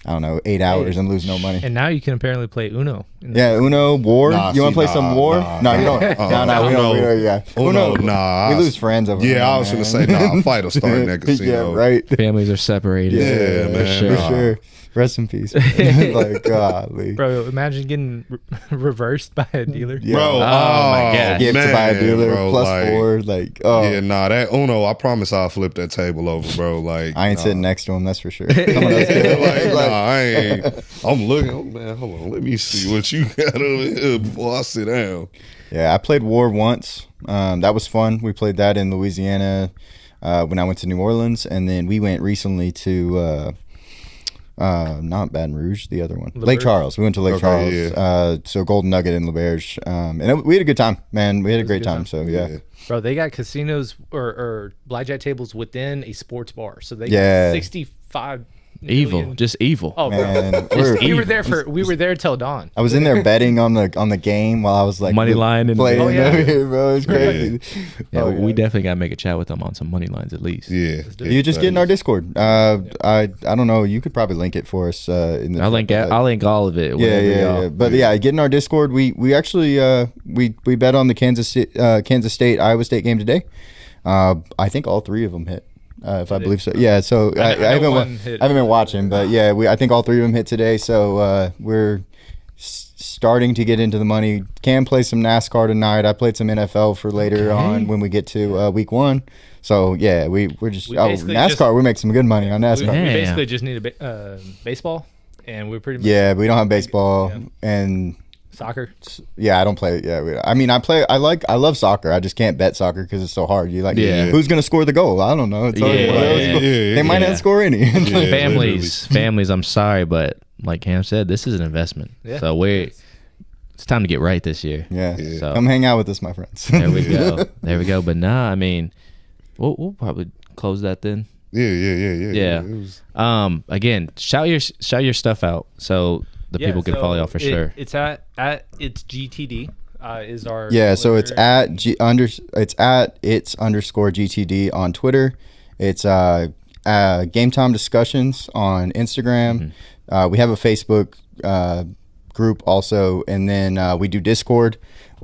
I don't know, 8 hours and lose no money. And now you can apparently play Uno. Yeah, Uno, War. You want to play some War? No, you don't. We don't. Yeah. Uno, nah. We lose friends over Uno, I was going to say, fight will start in that casino. Yeah, right. Families are separated. Yeah, man. For sure. Rest in peace. Like, golly. Bro, imagine getting reversed by a dealer. Yeah. Bro, my God. Gifted by a dealer, bro, plus like, 4. Like, oh. Yeah, nah, that Uno, I promise I'll flip that table over, bro. Like, I ain't sitting next to him, that's for sure. like, nah, I ain't. I'm looking. Oh, man, hold on. Let me see what you got over here before I sit down. Yeah, I played War once. That was fun. We played that in Louisiana when I went to New Orleans, and then we went recently to not Baton Rouge, the other one, Lake Charles. We went to Lake Charles. Yeah. So Golden Nugget in LaBerge, and we had a good time, man. We had a great time. So yeah. Bro, they got casinos or blackjack tables within a sports bar, so they got 65. Evil, just evil. Oh man, we were there till dawn. I was in there betting on the game while I was like money line and playing over here, bro. It was crazy. Yeah, we definitely gotta make a chat with them on some money lines at least. Yeah, you just get in our Discord. I don't know. You could probably link it for us. In the I'll link all of it. Yeah. But yeah, get in our Discord. We actually we bet on the Kansas State Iowa State game today. I think all 3 of them hit. If I believe so, yeah. So I haven't been watching, but yeah, I think all 3 of them hit today. So we're starting to get into the money. Cam plays some NASCAR tonight. I played some NFL for later on when we get to week 1. So yeah, we're just NASCAR. We make some good money on NASCAR. We basically just need a baseball, and we're pretty much we don't have baseball and. Soccer. Yeah, I don't play. Yeah, I mean, I love soccer. I just can't bet soccer because it's so hard. You who's gonna score the goal? I don't know. It's hard. They might not score any. Families. I'm sorry, but like Cam said, this is an investment. Yeah. So it's time to get right this year. Yeah. So come hang out with us, my friends. There we go. But nah, I mean, we'll probably close that then. Yeah. Again, shout your stuff out. So the people can follow y'all for sure. It's at it's GTD is our so it's at it's _ GTD on Twitter. It's Game Time Discussions on Instagram. Mm-hmm. We have a Facebook group also, and then we do Discord.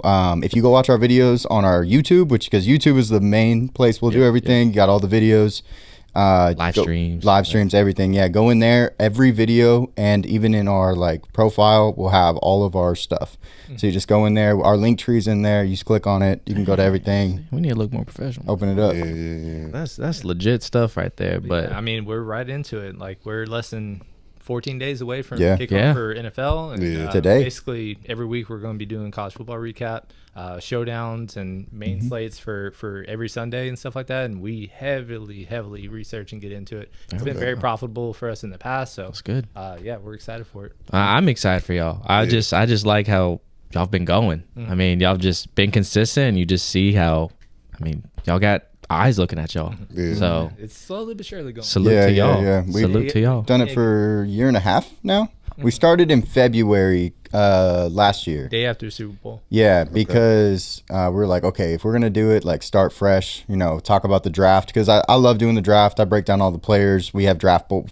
If you go watch our videos on our YouTube, because YouTube is the main place we'll do everything. You got all the videos. Live streams, everything. Yeah, go in there. Every video and even in our profile, we'll have all of our stuff. So you just go in there. Our link tree's in there. You just click on it. You can go to everything. We need to look more professional. Open it up. Yeah. That's legit stuff right there. But I mean, we're right into it. Like, we're less than 14 days away from kickoff for NFL. And today, basically every week we're going to be doing college football recap, showdowns, and main slates for every Sunday and stuff like that. And we heavily research and get into it. It's been very profitable for us in the past. So that's good. We're excited for it. I'm excited for y'all. I just like how y'all been going. I mean, y'all just been consistent, and you just see how, I mean, y'all got eyes looking at y'all. So it's slowly but surely going. Salute to y'all. Salute to y'all. Done it for a year and a half now. We started in February last year. Day after Super Bowl. Yeah, because we were like, okay, if we're going to do it, start fresh, talk about the draft. Because I love doing the draft. I break down all the players. We have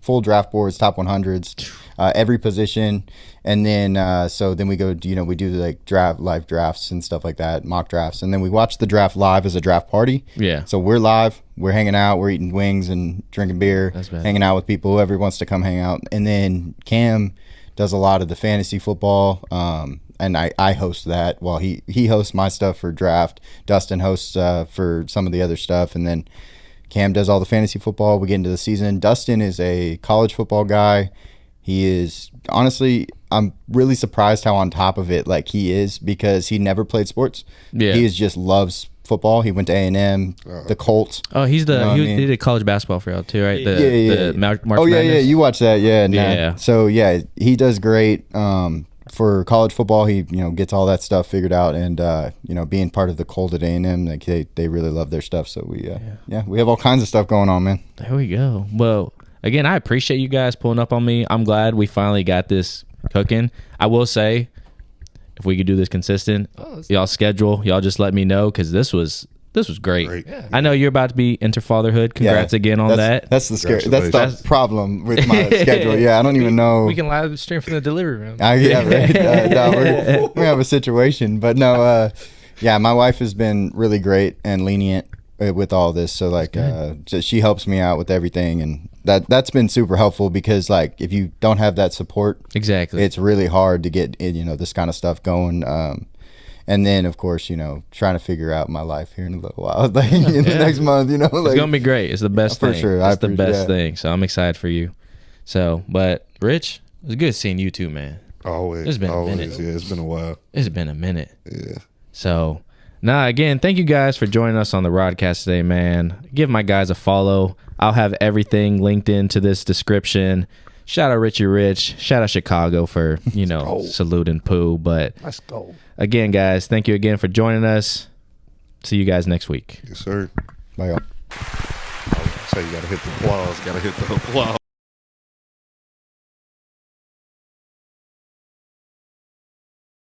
full draft boards, top 100s, every position. And then, so then we go, we do live drafts and stuff like that, mock drafts. And then we watch the draft live as a draft party. Yeah. So we're live. We're hanging out. We're eating wings and drinking beer, hanging out with people, whoever wants to come hang out. And then Cam does a lot of the fantasy football, and I host that while he hosts my stuff for draft. Dustin hosts for some of the other stuff, and then Cam does all the fantasy football. We get into the season. Dustin is a college football guy. He is, honestly, I'm really surprised how on top of it he is, because he never played sports. Yeah. He just loves football. He went to A&M, the Colts. Oh, he did college basketball for y'all too, right? The March Madness. You watch that, yeah. So he does great for college football. He gets all that stuff figured out, and being part of the Colt at A&M, they really love their stuff. So we have all kinds of stuff going on, man. There we go. Well, again, I appreciate you guys pulling up on me. I'm glad we finally got this cooking. I will say, if we could do this consistent, y'all schedule, y'all just let me know, because this was great. Yeah. I know you're about to be into fatherhood. Congrats again on that. That's the scary. That's the problem with my schedule. Yeah, I don't even know. We can live stream from the delivery room. Right. We have a situation, but no. My wife has been really great and lenient with all this. So like she helps me out with everything, and that's been super helpful because like if you don't have that support, exactly, it's really hard to get this kind of stuff going. And then, of course, trying to figure out my life here in a little while, like in the next month, like, it's gonna be great. It's the best thing. For sure, it's the best thing. So I'm excited for you. So, but Rich, it's good seeing you too, man. Always. It's been a minute. Yeah, it's been a while. It's been a minute. Yeah. So, again, thank you guys for joining us on the Rodcast today, man. Give my guys a follow. I'll have everything linked into this description. Shout out Richie Rich. Shout out Chicago for, saluting Pooh. But let's go. Again, guys, thank you again for joining us. See you guys next week. Yes, sir. Bye, y'all. So you got to hit the applause. Got to hit the applause.